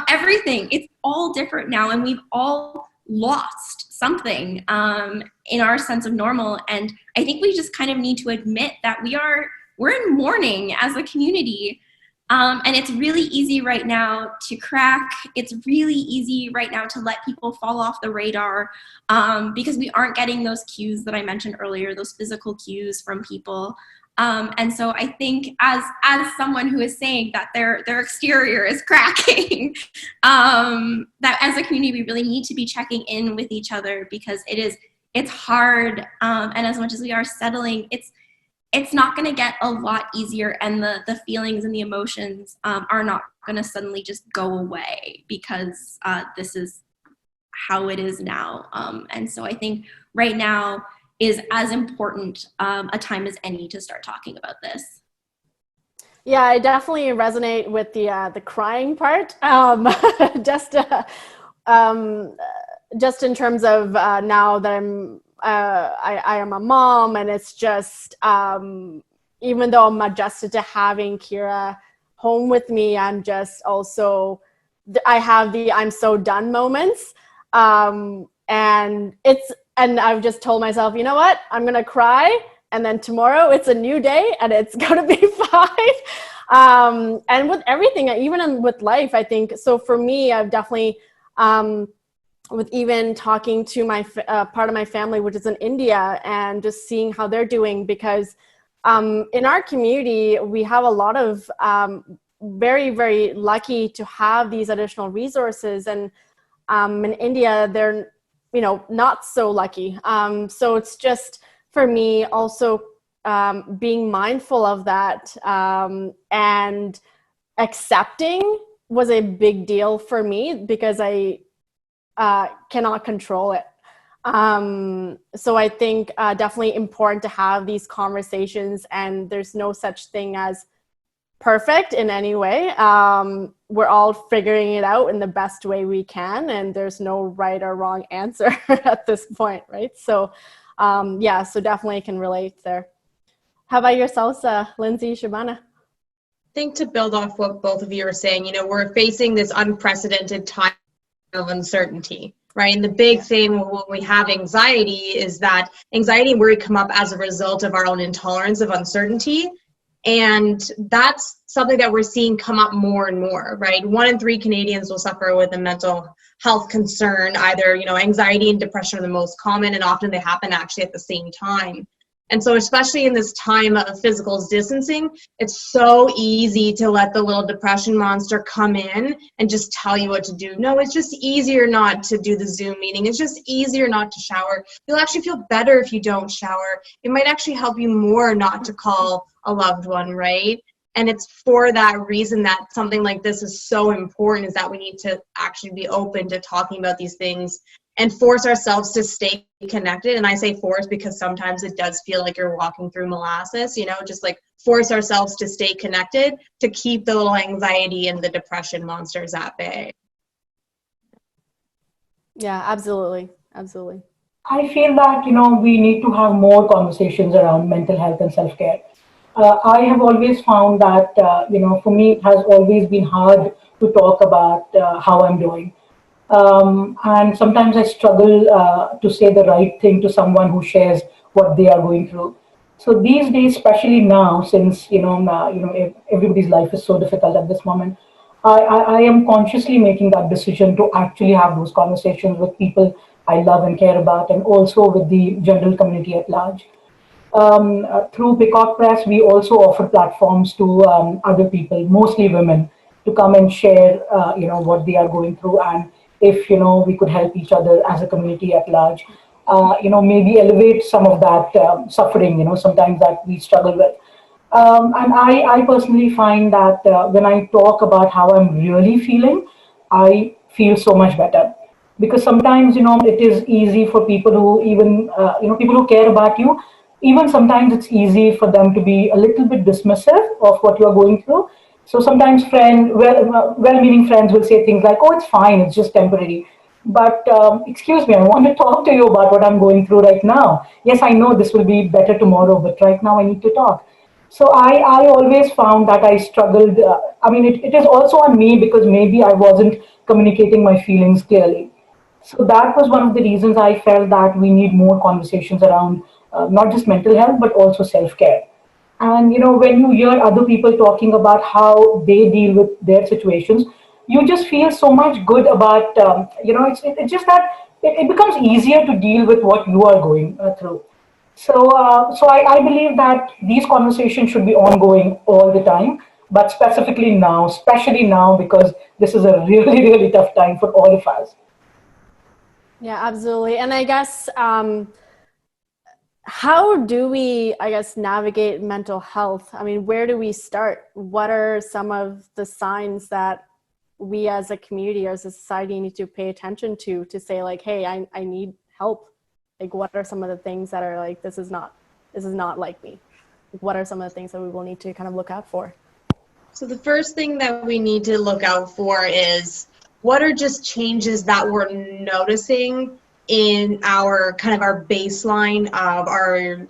Everything. It's all different now, and we've all lost something in our sense of normal. And I think we just kind of need to admit that we're in mourning as a community. And it's really easy right now to crack. It's really easy right now to let people fall off the radar, because we aren't getting those cues that I mentioned earlier, those physical cues from people. And so I think as someone who is saying that their exterior is cracking, that as a community, we really need to be checking in with each other, because it's hard. And as much as we are settling, it's not going to get a lot easier, and the feelings and the emotions are not going to suddenly just go away, because this is how it is now. And so I think right now is as important a time as any to start talking about this. Yeah, I definitely resonate with the crying part. Just in terms of now that I am a mom, and it's just even though I'm adjusted to having Kira home with me, I'm just also I have the I'm so done moments, and I've just told myself, you know what, I'm gonna cry, and then tomorrow it's a new day, and it's gonna be fine. And with everything, even with life, I think so. For me, I've definitely with even talking to my part of my family, which is in India, and just seeing how they're doing, because in our community, we have a lot of very, very lucky to have these additional resources. And in India, they're, not so lucky. So it's just, for me, also being mindful of that and accepting was a big deal for me, because I cannot control it. So I think definitely important to have these conversations, and there's no such thing as perfect in any way. we're all figuring it out in the best way we can, and there's no right or wrong answer at this point, right? So yeah, so definitely can relate there. How about yourselves, Lindsay, Shabana? I think to build off what both of you are saying, you know, we're facing this unprecedented time of uncertainty, right? And the big thing when we have anxiety is that anxiety and worry come up as a result of our own intolerance of uncertainty. And that's something that we're seeing come up more and more, right? 1 in 3 Canadians will suffer with a mental health concern. Either, you know, anxiety and depression are the most common, and often they happen actually at the same time. And so especially in this time of physical distancing, it's so easy to let the little depression monster come in and just tell you what to do. No, it's just easier not to do the Zoom meeting. It's just easier not to shower. You'll actually feel better if you don't shower. It might actually help you more not to call a loved one, right? And it's for that reason that something like this is so important, is that we need to actually be open to talking about these things and force ourselves to stay connected. And I say force because sometimes it does feel like you're walking through molasses, you know, just like force ourselves to stay connected to keep the little anxiety and the depression monsters at bay. Yeah, absolutely. Absolutely. I feel that, we need to have more conversations around mental health and self-care. I have always found that, for me, it has always been hard to talk about how I'm doing. And sometimes I struggle to say the right thing to someone who shares what they are going through. So these days, especially now, since everybody's life is so difficult at this moment, I am consciously making that decision to actually have those conversations with people I love and care about, and also with the general community at large. Through Peacock Press, we also offer platforms to other people, mostly women, to come and share, what they are going through, and if we could help each other as a community at large, maybe elevate some of that suffering, sometimes that we struggle with. And I personally find that when I talk about how I'm really feeling, I feel so much better. Because sometimes, it is easy for people who even, people who care about you, even sometimes it's easy for them to be a little bit dismissive of what you're going through. So sometimes well-meaning friends will say things like, "Oh, it's fine, it's just temporary." But excuse me, I want to talk to you about what I'm going through right now. Yes, I know this will be better tomorrow, but right now I need to talk. So I always found that I struggled. It is also on me because maybe I wasn't communicating my feelings clearly. So that was one of the reasons I felt that we need more conversations around not just mental health, but also self-care. And when you hear other people talking about how they deal with their situations, you just feel so much good about, it's just that it becomes easier to deal with what you are going through. So I believe that these conversations should be ongoing all the time, but specifically now, especially now, because this is a really, really tough time for all of us. Yeah, absolutely. And I guess, how do we, navigate mental health? I mean, where do we start? What are some of the signs that we as a community or as a society need to pay attention to say like, hey, I need help? Like, what are some of the things that are like, this is not like me? Like, what are some of the things that we will need to kind of look out for? So the first thing that we need to look out for is, what are just changes that we're noticing in our kind of our baseline of our,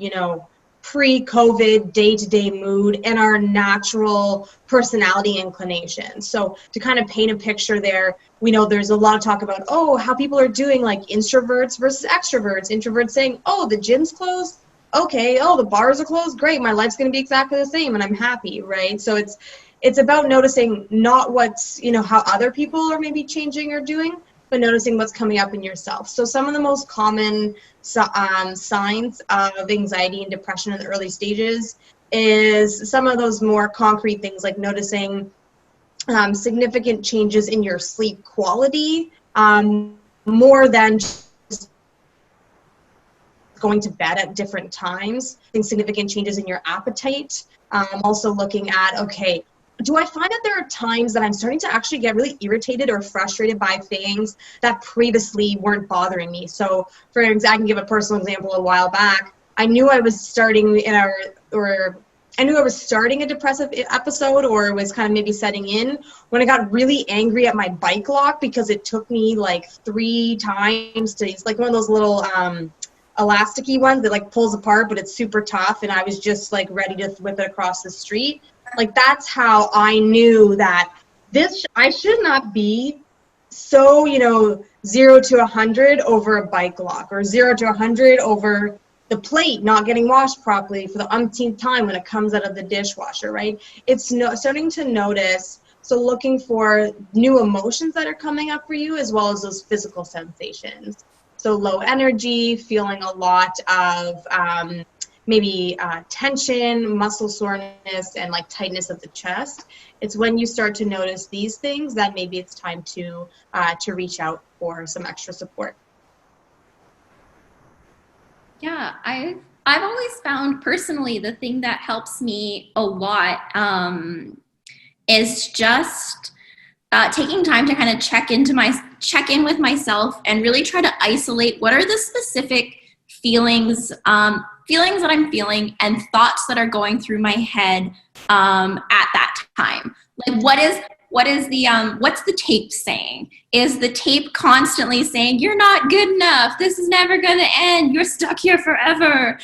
pre-COVID day-to-day mood and our natural personality inclinations. So to kind of paint a picture there, we know there's a lot of talk about, how people are doing, like introverts versus extroverts. Introverts saying, the gym's closed. Okay, the bars are closed. Great, my life's going to be exactly the same and I'm happy, right? So it's about noticing not what's, how other people are maybe changing or doing, but noticing what's coming up in yourself. So some of the most common signs of anxiety and depression in the early stages is some of those more concrete things, like noticing significant changes in your sleep quality, more than just going to bed at different times, significant changes in your appetite. Also looking at, okay, do I find that there are times that I'm starting to actually get really irritated or frustrated by things that previously weren't bothering me? So for example, I can give a personal example. A while back, I knew I was starting I knew I was starting a depressive episode, or it was kind of maybe setting in, when I got really angry at my bike lock because it took me like 3 times to, it's like one of those little elasticy ones that like pulls apart, but it's super tough, and I was just like ready to whip it across the street. Like, that's how I knew that I should not be so, 0 to 100 over a bike lock, or 0 to 100 over the plate not getting washed properly for the umpteenth time when it comes out of the dishwasher, right? It's starting to notice, so looking for new emotions that are coming up for you, as well as those physical sensations. So low energy, feeling a lot of maybe tension, muscle soreness, and like tightness of the chest. It's when you start to notice these things that maybe it's time to reach out for some extra support. Yeah, I've always found personally the thing that helps me a lot is just taking time to kind of check in with myself and really try to isolate what are the specific feelings that I'm feeling and thoughts that are going through my head at that time. Like, what's the tape saying? Is the tape constantly saying, you're not good enough, this is never going to end, you're stuck here forever?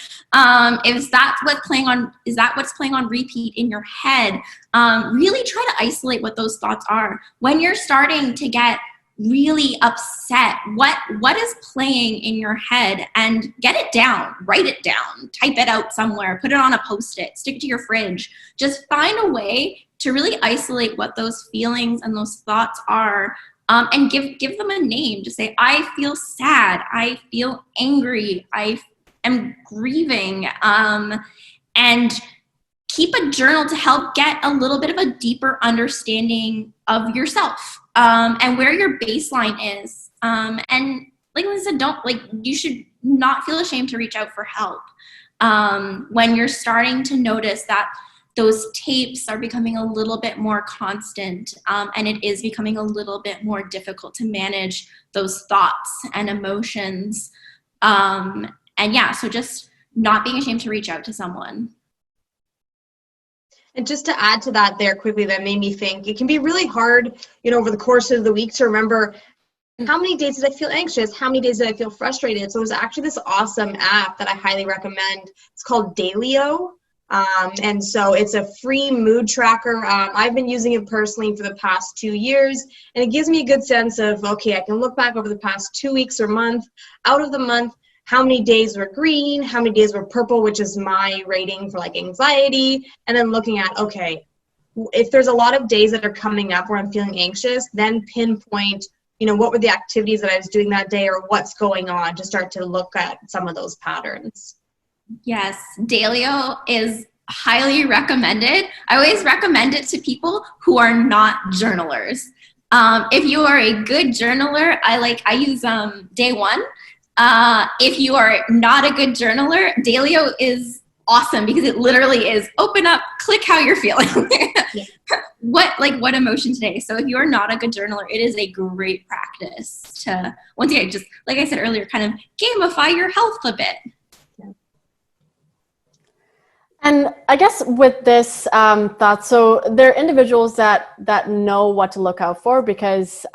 Is that what's playing on repeat in your head? Really try to isolate what those thoughts are. When you're starting to get really upset, what is playing in your head, and get it down, write it down, type it out somewhere, put it on a post-it, stick it to your fridge. Just find a way to really isolate what those feelings and those thoughts are, and give them a name. Just say, I feel sad, I feel angry, I am grieving, and keep a journal to help get a little bit of a deeper understanding of yourself, and where your baseline is. And like I said, you should not feel ashamed to reach out for help when you're starting to notice that those tapes are becoming a little bit more constant, and it is becoming a little bit more difficult to manage those thoughts and emotions. And yeah, so just not being ashamed to reach out to someone. And just to add to that there quickly, that made me think, it can be really hard, over the course of the week to remember, how many days did I feel anxious? How many days did I feel frustrated? So there's actually this awesome app that I highly recommend. It's called Dailyo. And so it's a free mood tracker. I've been using it personally for the past 2 years, and it gives me a good sense of, okay, I can look back over the past 2 weeks or month. Out of the month, how many days were green, how many days were purple, which is my rating for like anxiety, and then looking at, okay, if there's a lot of days that are coming up where I'm feeling anxious, then pinpoint, what were the activities that I was doing that day, or what's going on, to start to look at some of those patterns. Yes, Dailyo is highly recommended. I always recommend it to people who are not journalers. If you are a good journaler, I use Day One. If you are not a good journaler, Dailyo is awesome, because it literally is open up, click how you're feeling. Yeah. What emotion today. So if you're not a good journaler, it is a great practice to, once again, just like I said earlier, kind of gamify your health a bit. And I guess with this thought, so there are individuals that know what to look out for because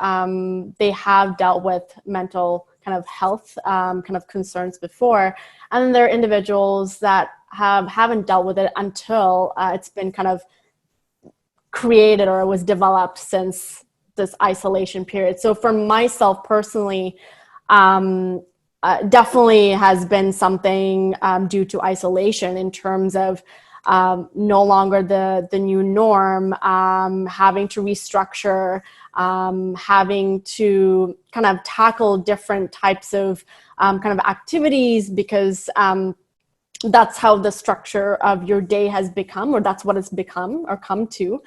they have dealt with mental kind of health kind of concerns before. And then there are individuals that haven't dealt with it until it's been kind of created or was developed since this isolation period. So for myself personally, definitely has been something due to isolation in terms of no longer the new norm, having to restructure, having to kind of tackle different types of kind of activities because that's how the structure of your day has become, or that's what it's become or come to.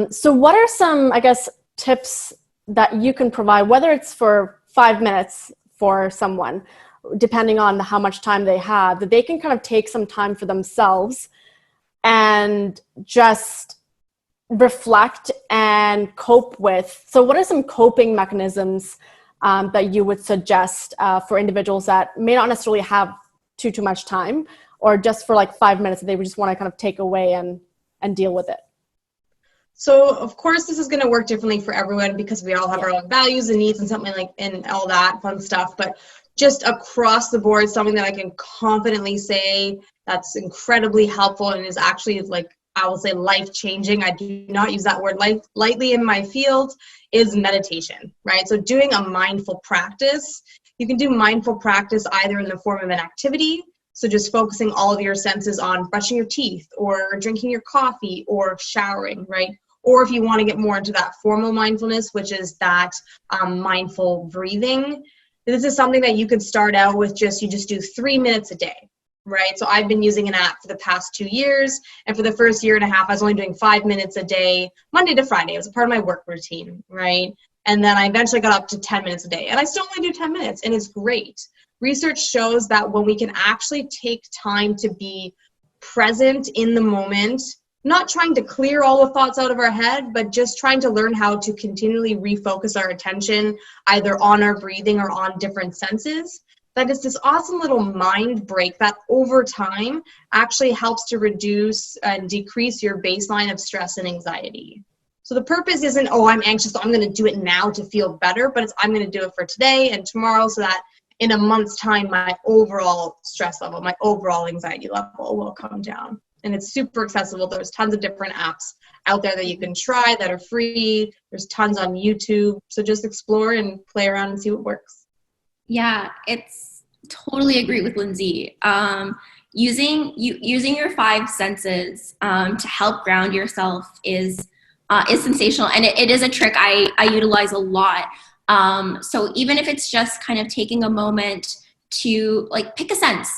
So what are some, I guess, tips that you can provide, whether it's for 5 minutes for someone, depending on how much time they have, that they can kind of take some time for themselves and just reflect and cope with. So what are some coping mechanisms that you would suggest for individuals that may not necessarily have too much time or just for like 5 minutes that they would just want to kind of take away and deal with it? So of course this is going to work differently for everyone because we all have our own values and needs and something like, and all that fun stuff, but just across the board, something that I can confidently say that's incredibly helpful and is actually, like, I will say life-changing. I do not use that word lightly in my field, is meditation, right? So doing a mindful practice, you can do mindful practice either in the form of an activity, so just focusing all of your senses on brushing your teeth or drinking your coffee or showering, right? Or if you want to get more into that formal mindfulness, which is that mindful breathing, this is something that you could start out with you just do 3 minutes a day, right? So I've been using an app for the past 2 years, and for the first year and a half, I was only doing 5 minutes a day, Monday to Friday. It was a part of my work routine, right? And then I eventually got up to 10 minutes a day, and I still only do 10 minutes, and it's great. Research shows that when we can actually take time to be present in the moment, not trying to clear all the thoughts out of our head, but just trying to learn how to continually refocus our attention either on our breathing or on different senses, that is this awesome little mind break that over time actually helps to reduce and decrease your baseline of stress and anxiety. So the purpose isn't, oh, I'm anxious, so I'm going to do it now to feel better, but it's I'm going to do it for today and tomorrow so that in a month's time, my overall stress level, my overall anxiety level will come down. And it's super accessible. There's tons of different apps out there that you can try that are free. There's tons on YouTube. So just explore and play around and see what works. Yeah, it's totally agree with Lindsay. Using your 5 senses to help ground yourself is sensational, and it is a trick I utilize a lot. So even if it's just kind of taking a moment to like pick a sense.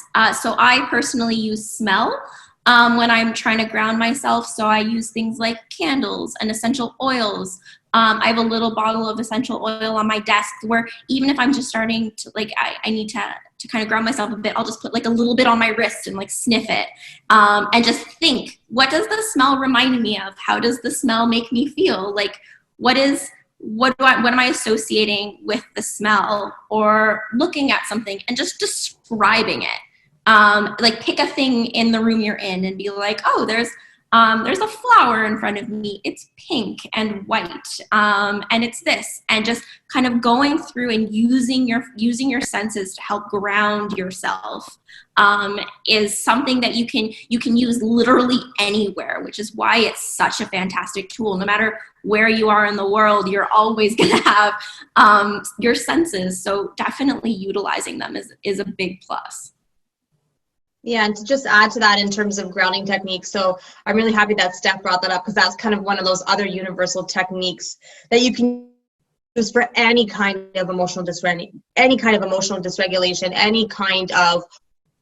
So I personally use smell when I'm trying to ground myself. So I use things like candles and essential oils. I have a little bottle of essential oil on my desk where even if I'm just starting to I need to kind of ground myself a bit, I'll just put like a little bit on my wrist and like sniff it and just think, what does the smell remind me of? How does the smell make me feel? Like what am I associating with the smell, or looking at something and just describing it? Like pick a thing in the room you're in and be like, oh, there's a flower in front of me. It's pink and white, and it's this, and just kind of going through and using your senses to help ground yourself is something that you can use literally anywhere, which is why it's such a fantastic tool. No matter where you are in the world, you're always going to have your senses. So definitely utilizing them is a big plus. Yeah, and to just add to that in terms of grounding techniques, so I'm really happy that Steph brought that up because that's kind of one of those other universal techniques that you can use for any kind of emotional dysregulation, any kind of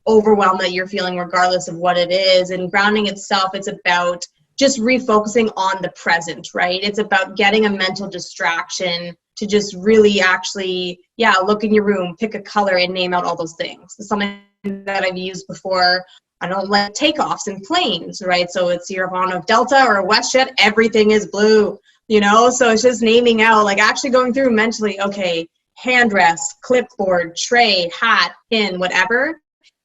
overwhelm that you're feeling, regardless of what it is. And grounding itself, it's about just refocusing on the present, right? It's about getting a mental distraction to just really actually, look in your room, pick a color, and name out all those things. It's something that I've used before. I don't like takeoffs in planes, right? So it's you're on a Delta or a WestJet, everything is blue, So it's just naming out, like actually going through mentally, okay, hand rest, clipboard, tray, hat, pin, whatever.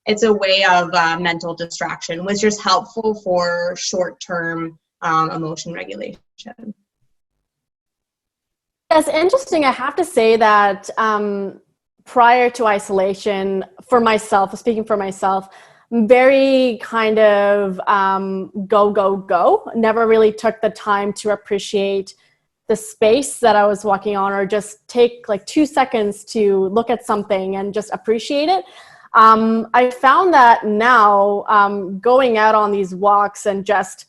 It's a way of mental distraction, which is helpful for short-term emotion regulation. It's interesting. I have to say that prior to isolation, for myself, speaking for myself, very kind of go. Never really took the time to appreciate the space that I was walking on, or just take like 2 seconds to look at something and just appreciate it. I found that now going out on these walks and just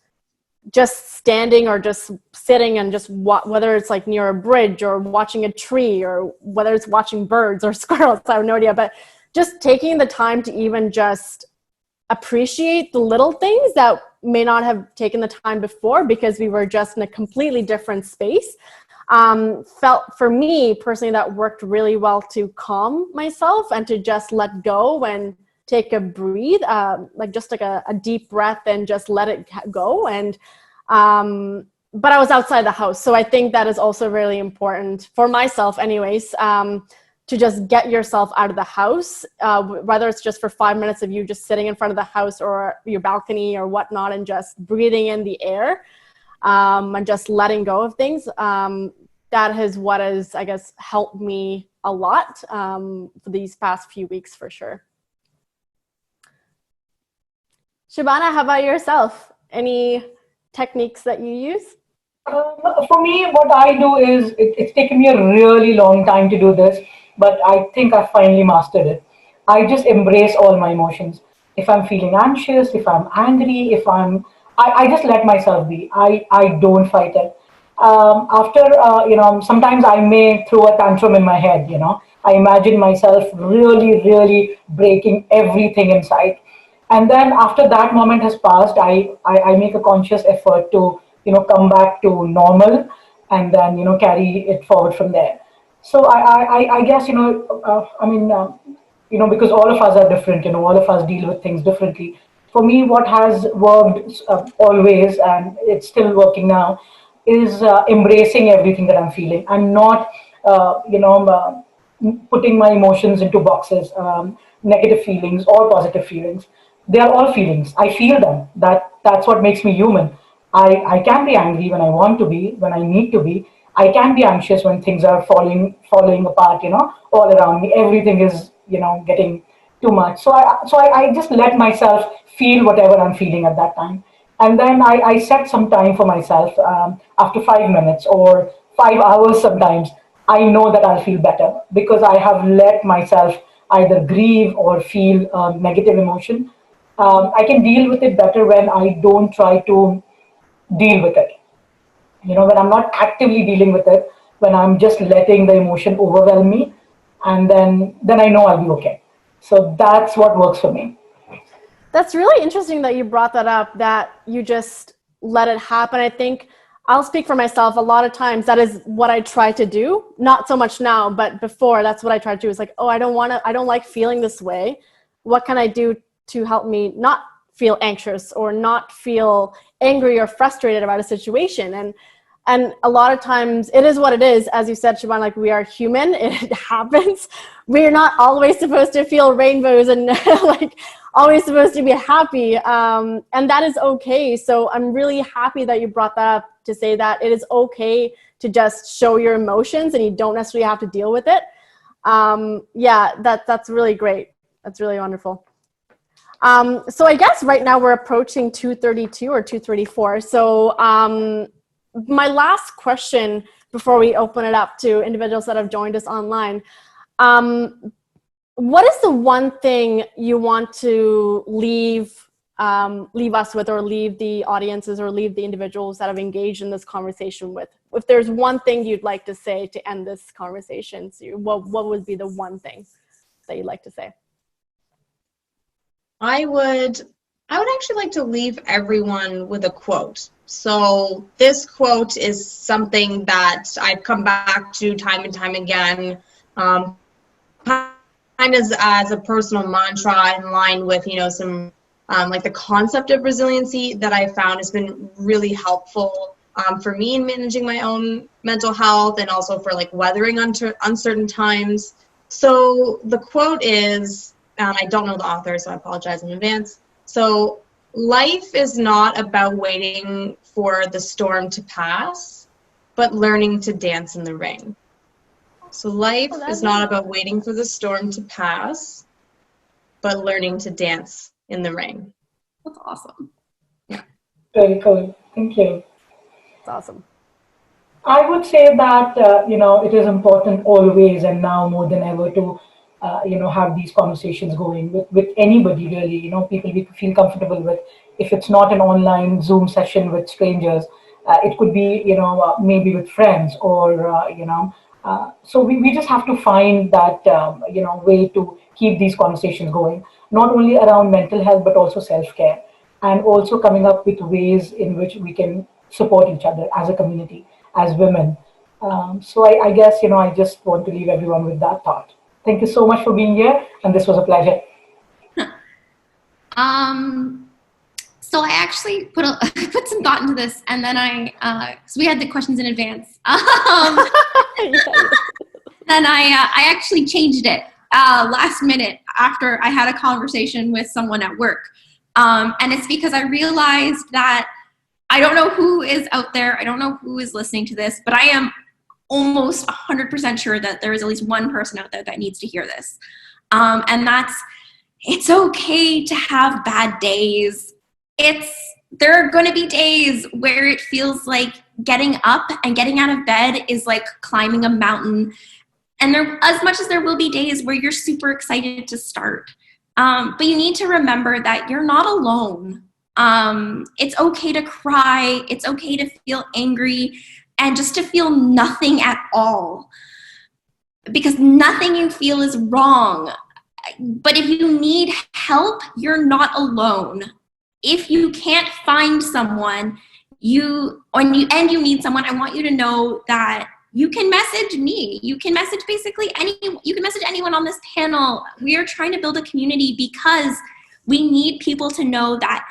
standing or just sitting and just whether it's like near a bridge or watching a tree or whether it's watching birds or squirrels, I have no idea, but just taking the time to even just appreciate the little things that may not have taken the time before because we were just in a completely different space. Felt for me personally that worked really well to calm myself and to just let go and take a breathe, like just like a deep breath and just let it go. And but I was outside the house, so I think that is also really important for myself anyways, to just get yourself out of the house, whether it's just for 5 minutes of you just sitting in front of the house or your balcony or whatnot and just breathing in the air and just letting go of things. That is what has, I guess, helped me a lot for these past few weeks for sure. Shabana, how about yourself? Any techniques that you use? For me, what I do is, it's taken me a really long time to do this, but I think I finally mastered it. I just embrace all my emotions. If I'm feeling anxious, if I'm angry, I just let myself be. I don't fight it. Sometimes I may throw a tantrum in my head, I imagine myself really, really breaking everything inside. And then after that moment has passed, I make a conscious effort to, come back to normal and then, carry it forward from there. So I guess, because all of us are different, all of us deal with things differently. For me, what has worked always, and it's still working now, is embracing everything that I'm feeling. I'm not, putting my emotions into boxes, negative feelings or positive feelings. They are all feelings. I feel them. That's what makes me human. I can be angry when I want to be, when I need to be. I can be anxious when things are falling apart, all around me. Everything is, getting too much. So I just let myself feel whatever I'm feeling at that time. And then I set some time for myself after 5 minutes or 5 hours sometimes. I know that I'll feel better because I have let myself either grieve or feel negative emotion. I can deal with it better when I don't try to deal with it. When I'm not actively dealing with it, when I'm just letting the emotion overwhelm me, and then I know I'll be okay. So that's what works for me. That's really interesting that you brought that up, that you just let it happen. I think I'll speak for myself. A lot of times that is what I try to do. Not so much now, but before, that's what I try to do. It's like, oh, I don't like feeling this way. What can I do to help me not feel anxious or not feel angry or frustrated about a situation? And a lot of times it is what it is. As you said, Siobhan, like, we are human. It happens. We're not always supposed to feel rainbows and like always supposed to be happy. And that is okay. So I'm really happy that you brought that up, to say that it is okay to just show your emotions and you don't necessarily have to deal with it. That's really great. That's really wonderful. So I guess right now we're approaching 2:32 or 2:34. So my last question before we open it up to individuals that have joined us online. What is the one thing you want to leave us with, or leave the audiences, or leave the individuals that have engaged in this conversation with? If there's one thing you'd like to say to end this conversation, what would be the one thing that you'd like to say? I would actually like to leave everyone with a quote. So this quote is something that I've come back to time and time again, kind of as a personal mantra, in line with, some like the concept of resiliency that I found has been really helpful for me in managing my own mental health, and also for like weathering uncertain times. So the quote is, I don't know the author, so I apologize in advance. So, life is not about waiting for the storm to pass, but learning to dance in the rain. So life is not about waiting for the storm to pass, but learning to dance in the rain. That's awesome. Yeah. Very cool. Thank you. That's awesome. I would say that, it is important always and now more than ever to, have these conversations going with anybody really, people we feel comfortable with. If it's not an online Zoom session with strangers, it could be, maybe with friends or, so we just have to find that, way to keep these conversations going, not only around mental health, but also self-care, and also coming up with ways in which we can support each other as a community, as women. So I guess, I just want to leave everyone with that thought. Thank you so much for being here, and this was a pleasure. So I actually put some thought into this, and then so we had the questions in advance. then I actually changed it last minute after I had a conversation with someone at work. And it's because I realized that I don't know who is out there. I don't know who is listening to this, but I am almost 100% sure that there is at least one person out there that needs to hear this. And it's okay to have bad days. There are going to be days where it feels like getting up and getting out of bed is like climbing a mountain. And as much as there will be days where you're super excited to start, but you need to remember that you're not alone. It's okay to cry. It's okay to feel angry and just to feel nothing at all, because nothing you feel is wrong. But if you need help, you're not alone. If you can't find someone, you need someone, I want you to know that you can message me. You can message you can message anyone on this panel. We are trying to build a community because we need people to know that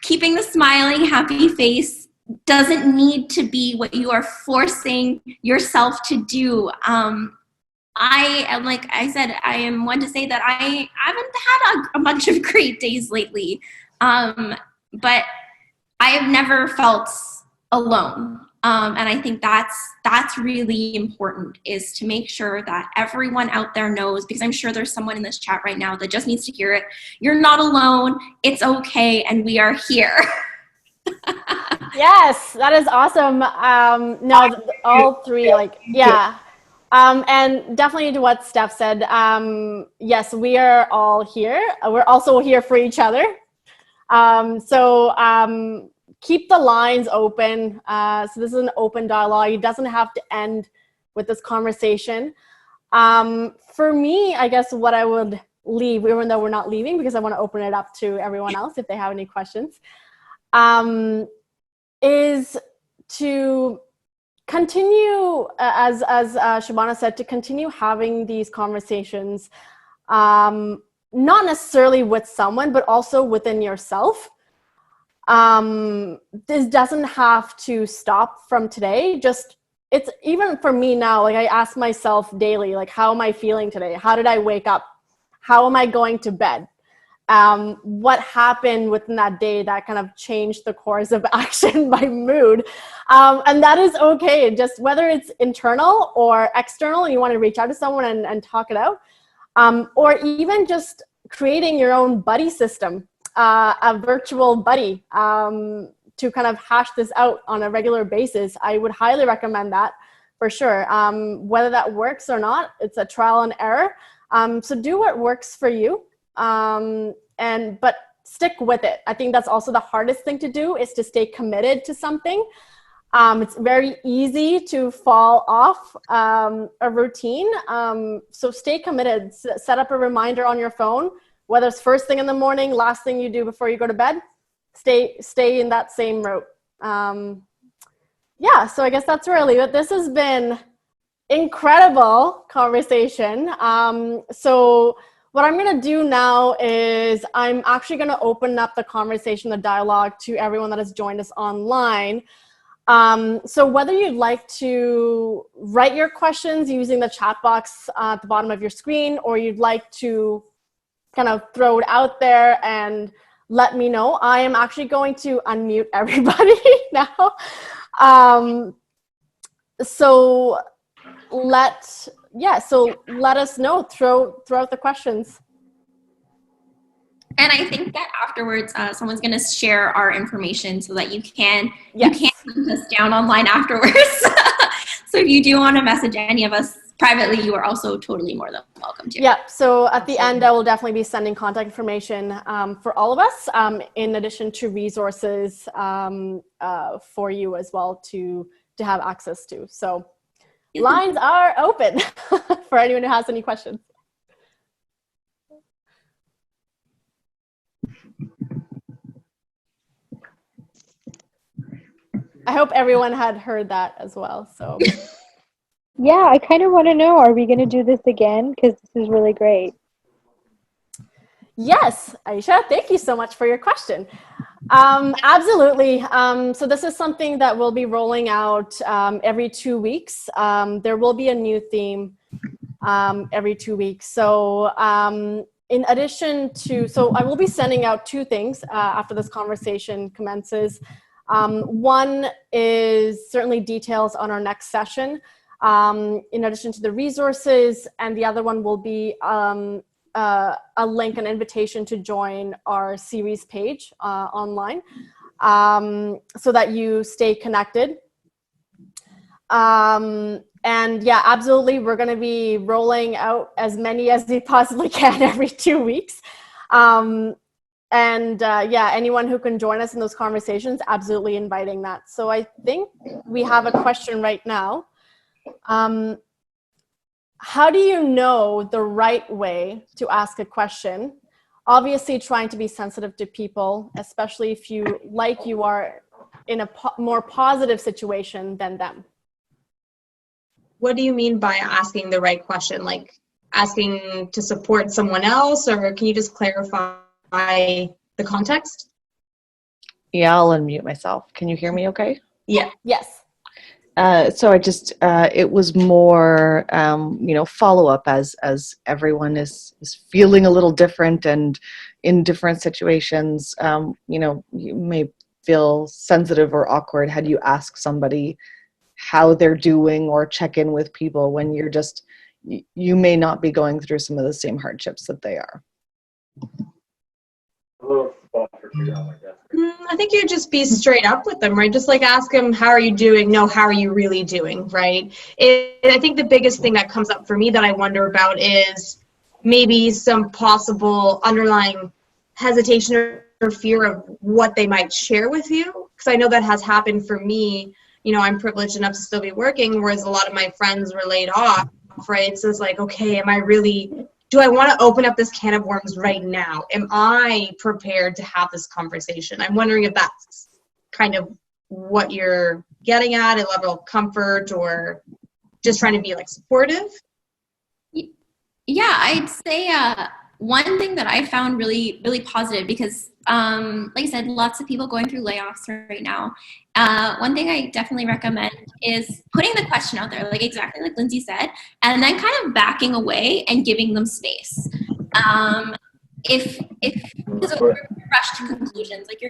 keeping the smiling, happy face doesn't need to be what you are forcing yourself to do. I am, like I said, I am one to say that I haven't had a bunch of great days lately, but I have never felt alone. And I think that's really important, is to make sure that everyone out there knows, because I'm sure there's someone in this chat right now that just needs to hear it. You're not alone. It's okay. And we are here. Yes, that is awesome. No, all three, yeah. And definitely to what Steph said, yes, we are all here. We're also here for each other. So keep the lines open. So this is an open dialogue. It doesn't have to end with this conversation. For me, I guess what I would leave, even though we're not leaving, because I want to open it up to everyone else if they have any questions, is to continue, as Shabana said, to continue having these conversations, not necessarily with someone, but also within yourself. This doesn't have to stop from today. It's even for me now, like I ask myself daily, like, how am I feeling today? How did I wake up? How am I going to bed? What happened within that day that kind of changed the course of action, my mood. And that is okay. Just whether it's internal or external, you want to reach out to someone and talk it out. Or even just creating your own buddy system, a virtual buddy, to kind of hash this out on a regular basis. I would highly recommend that for sure. Whether that works or not, it's a trial and error. So do what works for you. But stick with it. I think that's also the hardest thing to do, is to stay committed to something. It's very easy to fall off a routine. So stay committed. Set up a reminder on your phone, whether it's first thing in the morning, last thing you do before you go to bed. Stay in that same route. Yeah, so I guess that's really it. This has been incredible conversation. So what I'm going to do now is I'm actually going to open up the conversation, the dialogue, to everyone that has joined us online. So whether you'd like to write your questions using the chat box at the bottom of your screen, or you'd like to kind of throw it out there and let me know. I am actually going to unmute everybody now. So let us know. Throw out the questions. And I think that afterwards, someone's going to share our information so that you can hunt us down online afterwards. So if you do want to message any of us privately, you are also totally more than welcome to. Yeah, so at the end, I will definitely be sending contact information for all of us, in addition to resources for you as well to have access to. So lines are open for anyone who has any questions. I hope everyone had heard that as well. So yeah, I kind of want to know, are we going to do this again? Because this is really great. Yes, Aisha, thank you so much for your question. Absolutely. So this is something that we'll be rolling out every 2 weeks. There will be a new theme every 2 weeks. So in addition to, so I will be sending out two things after this conversation commences. One is certainly details on our next session, in addition to the resources, and the other one will be a link, an invitation to join our series page online, so that you stay connected. And yeah, absolutely, we're going to be rolling out as many as we possibly can every 2 weeks. Yeah, anyone who can join us in those conversations, absolutely inviting that. So I think we have a question right now. How do you know the right way to ask a question? Obviously, trying to be sensitive to people, especially if you are in a more positive situation than them. What do you mean by asking the right question? Like asking to support someone else, or can you just clarify the context? Yeah, I'll unmute myself. Can you hear me okay? Yeah. Yes. So I just, it was more, follow-up as everyone is feeling a little different and in different situations. You may feel sensitive or awkward had you ask somebody how they're doing or check in with people when you may not be going through some of the same hardships that they are. I think you just be straight up with them, right? Just like ask them, how are you doing? No, how are you really doing, right? I think the biggest thing that comes up for me that I wonder about is maybe some possible underlying hesitation or fear of what they might share with you. Because I know that has happened for me. I'm privileged enough to still be working, whereas a lot of my friends were laid off, right? So it's like, okay, do I want to open up this can of worms right now? Am I prepared to have this conversation? I'm wondering if that's kind of what you're getting at, a level of comfort or just trying to be like supportive. Yeah, I'd say one thing that I found really, really positive, because like I said, lots of people going through layoffs right now. One thing I definitely recommend is putting the question out there, like exactly like Lindsay said, and then kind of backing away and giving them space. If because we're rush to conclusions, like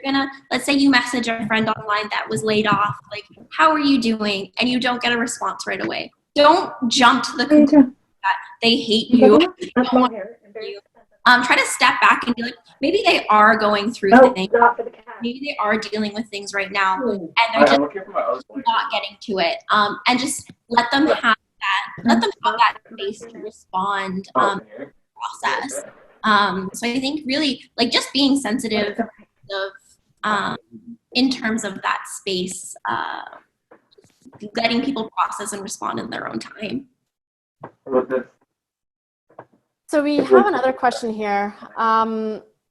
let's say you message a friend online that was laid off, like, how are you doing? And you don't get a response right away. Don't jump to the conclusion that they hate you. Don't want you. Try to step back and be like, maybe they are going through things. Maybe they are dealing with things right now, and they're just not getting to it. And just let them have that space to respond process. So I think really, like, just being sensitive of in terms of that space, letting people process and respond in their own time. So we have another question here.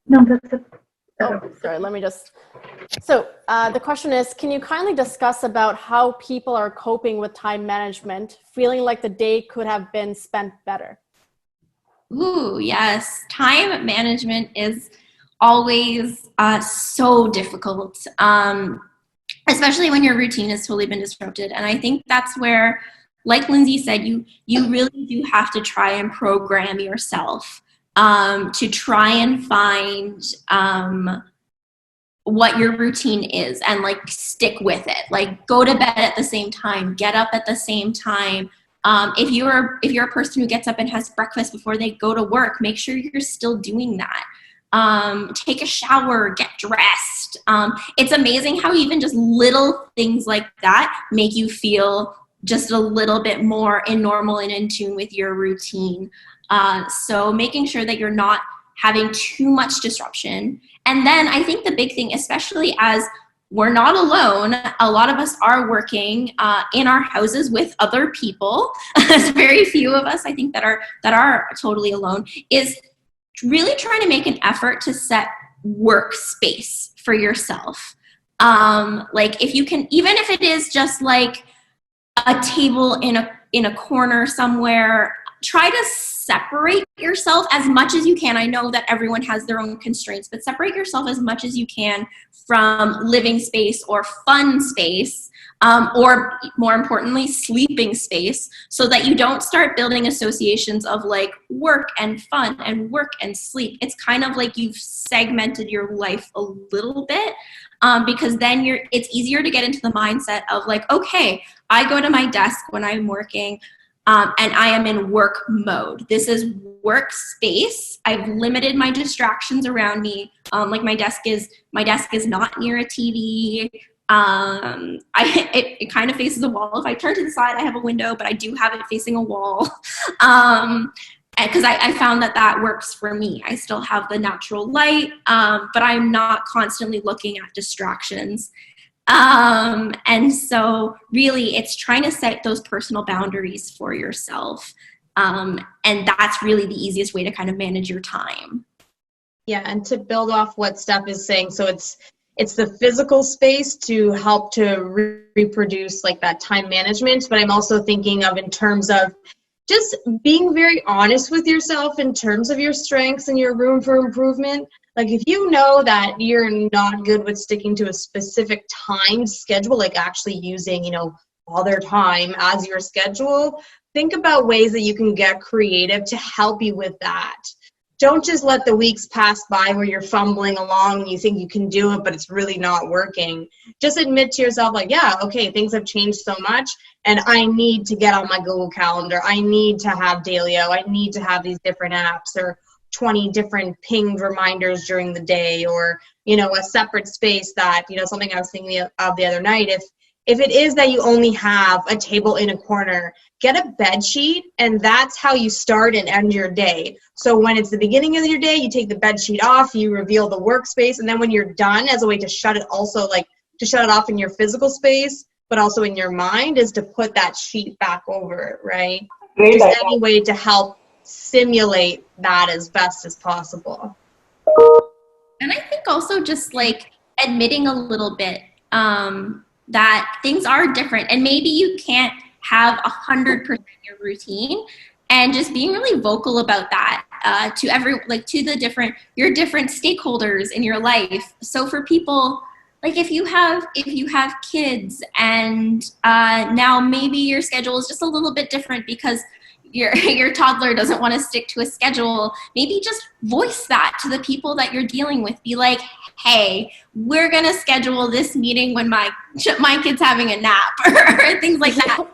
No, that's it. Oh, sorry, let me just. So the question is, can you kindly discuss about how people are coping with time management, feeling like the day could have been spent better? Ooh, yes. Time management is always so difficult, especially when your routine has totally been disrupted. And I think that's where, like Lindsay said, you really do have to try and program yourself to try and find what your routine is and like stick with it. Like go to bed at the same time, get up at the same time. If you're a person who gets up and has breakfast before they go to work, make sure you're still doing that. Take a shower, get dressed. It's amazing how even just little things like that make you feel just a little bit more normal and in tune with your routine. So making sure that you're not having too much disruption. And then I think the big thing, especially as we're not alone, a lot of us are working in our houses with other people. There's very few of us, I think, that are totally alone, is really trying to make an effort to set workspace for yourself. Like if you can, even if it is just like a table in a corner somewhere, try to separate yourself as much as you can. I know that everyone has their own constraints, but separate yourself as much as you can from living space or fun space, or more importantly, sleeping space, so that you don't start building associations of like work and fun and work and sleep. It's kind of like you've segmented your life a little bit, because then it's easier to get into the mindset of like, okay, I go to my desk when I'm working, and I am in work mode. This is work space. I've limited my distractions around me. Like my desk is not near a TV. It kind of faces a wall. If I turn to the side, I have a window, but I do have it facing a wall. Because I found that works for me. I still have the natural light, but I'm not constantly looking at distractions. And so really it's trying to set those personal boundaries for yourself. And that's really the easiest way to kind of manage your time. Yeah, and to build off what Steph is saying, so it's the physical space to help to reproduce like that time management, but I'm also thinking of in terms of just being very honest with yourself in terms of your strengths and your room for improvement. Like if you know that you're not good with sticking to a specific time schedule, like actually using, other time as your schedule, think about ways that you can get creative to help you with that. Don't just let the weeks pass by where you're fumbling along and you think you can do it, but it's really not working. Just admit to yourself like, yeah, okay, things have changed so much and I need to get on my Google Calendar. I need to have Dailyo. I need to have these different apps or 20 different pinged reminders during the day, or, a separate space that, something I was thinking of the other night. If it is that you only have a table in a corner, get a bed sheet, and that's how you start and end your day. So when it's the beginning of your day, you take the bed sheet off, you reveal the workspace, and then when you're done, as a way to shut it off in your physical space, but also in your mind, is to put that sheet back over it, right? Great Just idea. any way to help simulate that as best as possible. And I think also just like admitting a little bit that things are different, and maybe you can't have 100% your routine, and just being really vocal about that to your different stakeholders in your life. So for people, like if you have kids and now maybe your schedule is just a little bit different because your toddler doesn't want to stick to a schedule, maybe just voice that to the people that you're dealing with. Be like, hey, we're going to schedule this meeting when my kid's having a nap or things like that.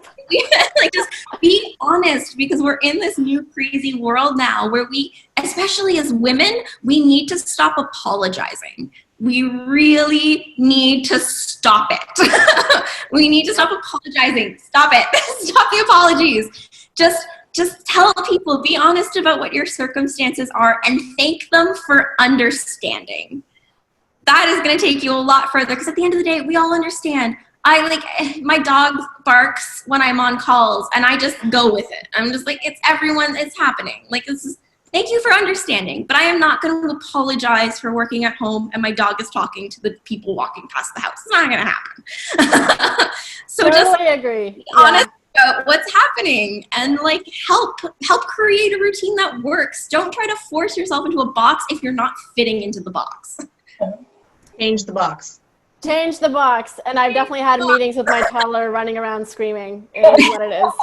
Like just be honest, because we're in this new crazy world now where we, especially as women, we need to stop apologizing. We really need to stop it. We need to stop apologizing. Stop it. Stop the apologies. Just tell people, be honest about what your circumstances are and thank them for understanding. That is going to take you a lot further, because at the end of the day, we all understand. My dog barks when I'm on calls and I just go with it. I'm just like, it's happening. Like, thank you for understanding, but I am not going to apologize for working at home and my dog is talking to the people walking past the house. It's not going to happen. So Totally agree. be honest about what's happening and like help create a routine that works. Don't try to force yourself into a box if you're not fitting into the box. Change the box. Change the box. And I've definitely had meetings with my toddler running around screaming. It is what it is.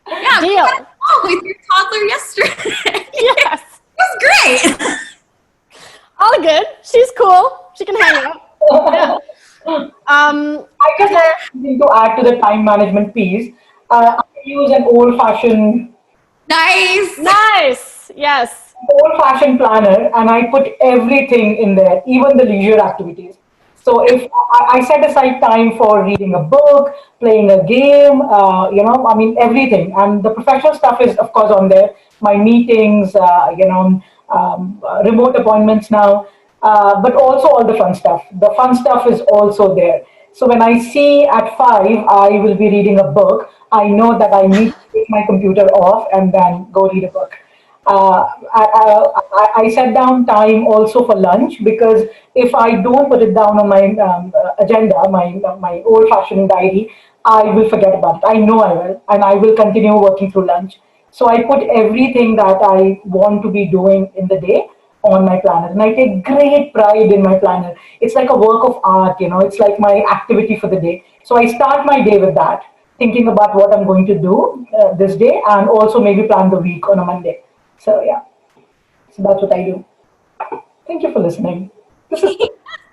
Yeah, Deal. we had a call with your toddler yesterday. Yes. It was great. All good. She's cool. She can hang out. Yeah. I just have something to add to the time management piece. I use an old-fashioned Nice. Yes. planner, and I put everything in there, even the leisure activities. So if I set aside time for reading a book, playing a game, everything. And the professional stuff is, of course, on there. My meetings, remote appointments now, but also all the fun stuff. The fun stuff is also there. So when I see at 5, I will be reading a book, I know that I need to take my computer off and then go read a book. I set down time also for lunch, because if I don't put it down on my agenda, my old-fashioned diary, I will forget about it. I know I will, and I will continue working through lunch. So I put everything that I want to be doing in the day on my planner, and I take great pride in my planner. It's like a work of art, it's like my activity for the day. So I start my day with that, thinking about what I'm going to do this day, and also maybe plan the week on a Monday. So yeah, so that's what I do. Thank you for listening.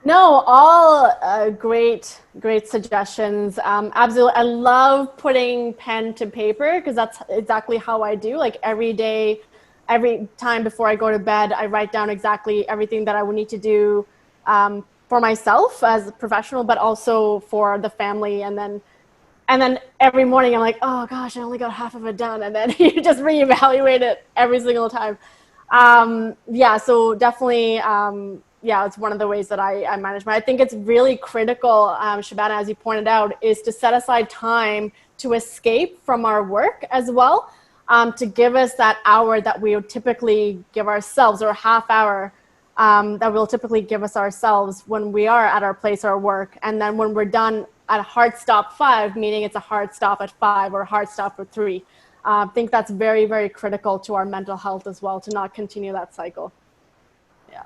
No, all great suggestions. Absolutely. I love putting pen to paper because that's exactly how I do. Like every day, every time before I go to bed, I write down exactly everything that I would need to do for myself as a professional, but also for the family. And then every morning I'm like, oh gosh, I only got half of it done. And then you just reevaluate it every single time. Yeah, so definitely, yeah, it's one of the ways that I manage I think it's really critical, Shabana, as you pointed out, is to set aside time to escape from our work as well, to give us that hour that we would typically give ourselves, or a half hour that we'll typically give us ourselves when we are at our place or work. And then when we're done at a hard stop 5, meaning it's a hard stop at 5 or a hard stop at 3. I think that's very, very critical to our mental health as well, to not continue that cycle. Yeah.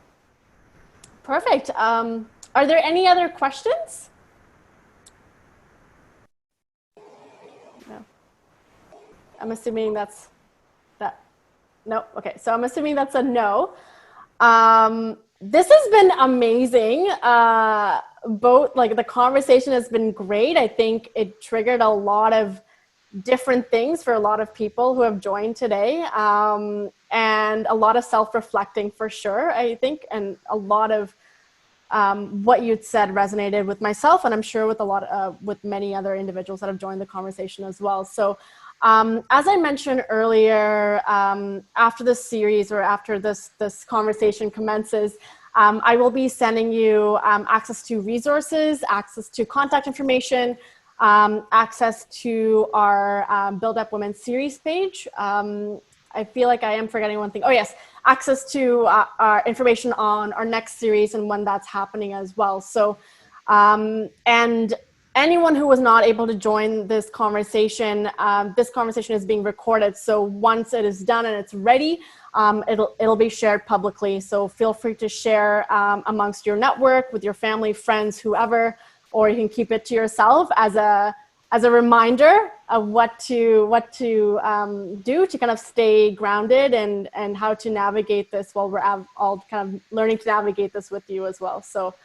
Perfect. Are there any other questions? No. I'm assuming that's that. No. Okay. So I'm assuming that's a no. This has been amazing. Both, like, the conversation has been great. I think it triggered a lot of different things for a lot of people who have joined today, and a lot of self-reflecting for sure, I think, and a lot of what you'd said resonated with myself, and I'm sure with with many other individuals that have joined the conversation as well. So as I mentioned earlier, after this series, or after this conversation commences, I will be sending you access to resources, access to contact information, access to our Build Up Women series page. I feel like I am forgetting one thing. Oh yes, access to our information on our next series and when that's happening as well. So, and anyone who was not able to join this conversation is being recorded. So once it is done and it's ready, it'll be shared publicly. So feel free to share amongst your network, with your family, friends, whoever, or you can keep it to yourself as a reminder of what to do to kind of stay grounded, and how to navigate this while we're all kind of learning to navigate this with you as well. So,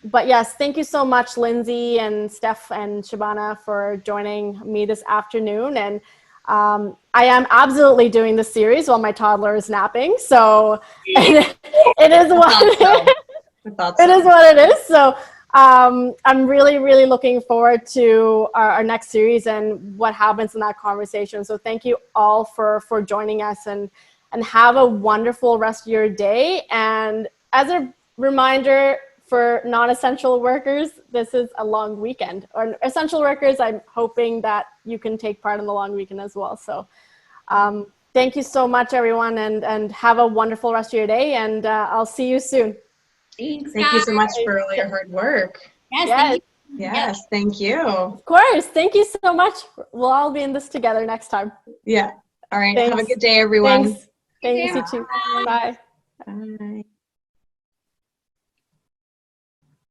but yes, thank you so much, Lindsay and Steph and Shabana, for joining me this afternoon. And I am absolutely doing this series while my toddler is napping. So it is what it is. What it is. So I'm really, really looking forward to our next series and what happens in that conversation. So thank you all for joining us, and have a wonderful rest of your day. And as a reminder, for non-essential workers, this is a long weekend. Or essential workers, I'm hoping that you can take part in the long weekend as well. So thank you so much, everyone, and have a wonderful rest of your day. And I'll see you soon. Thanks, Thank you so much for all your hard work. Yes. Yes. Thank you. Yes, thank you. Of course. Thank you so much. We'll all be in this together next time. Yeah. All right. Thanks. Have a good day, everyone. Thanks. Thanks, you too. Bye. Bye.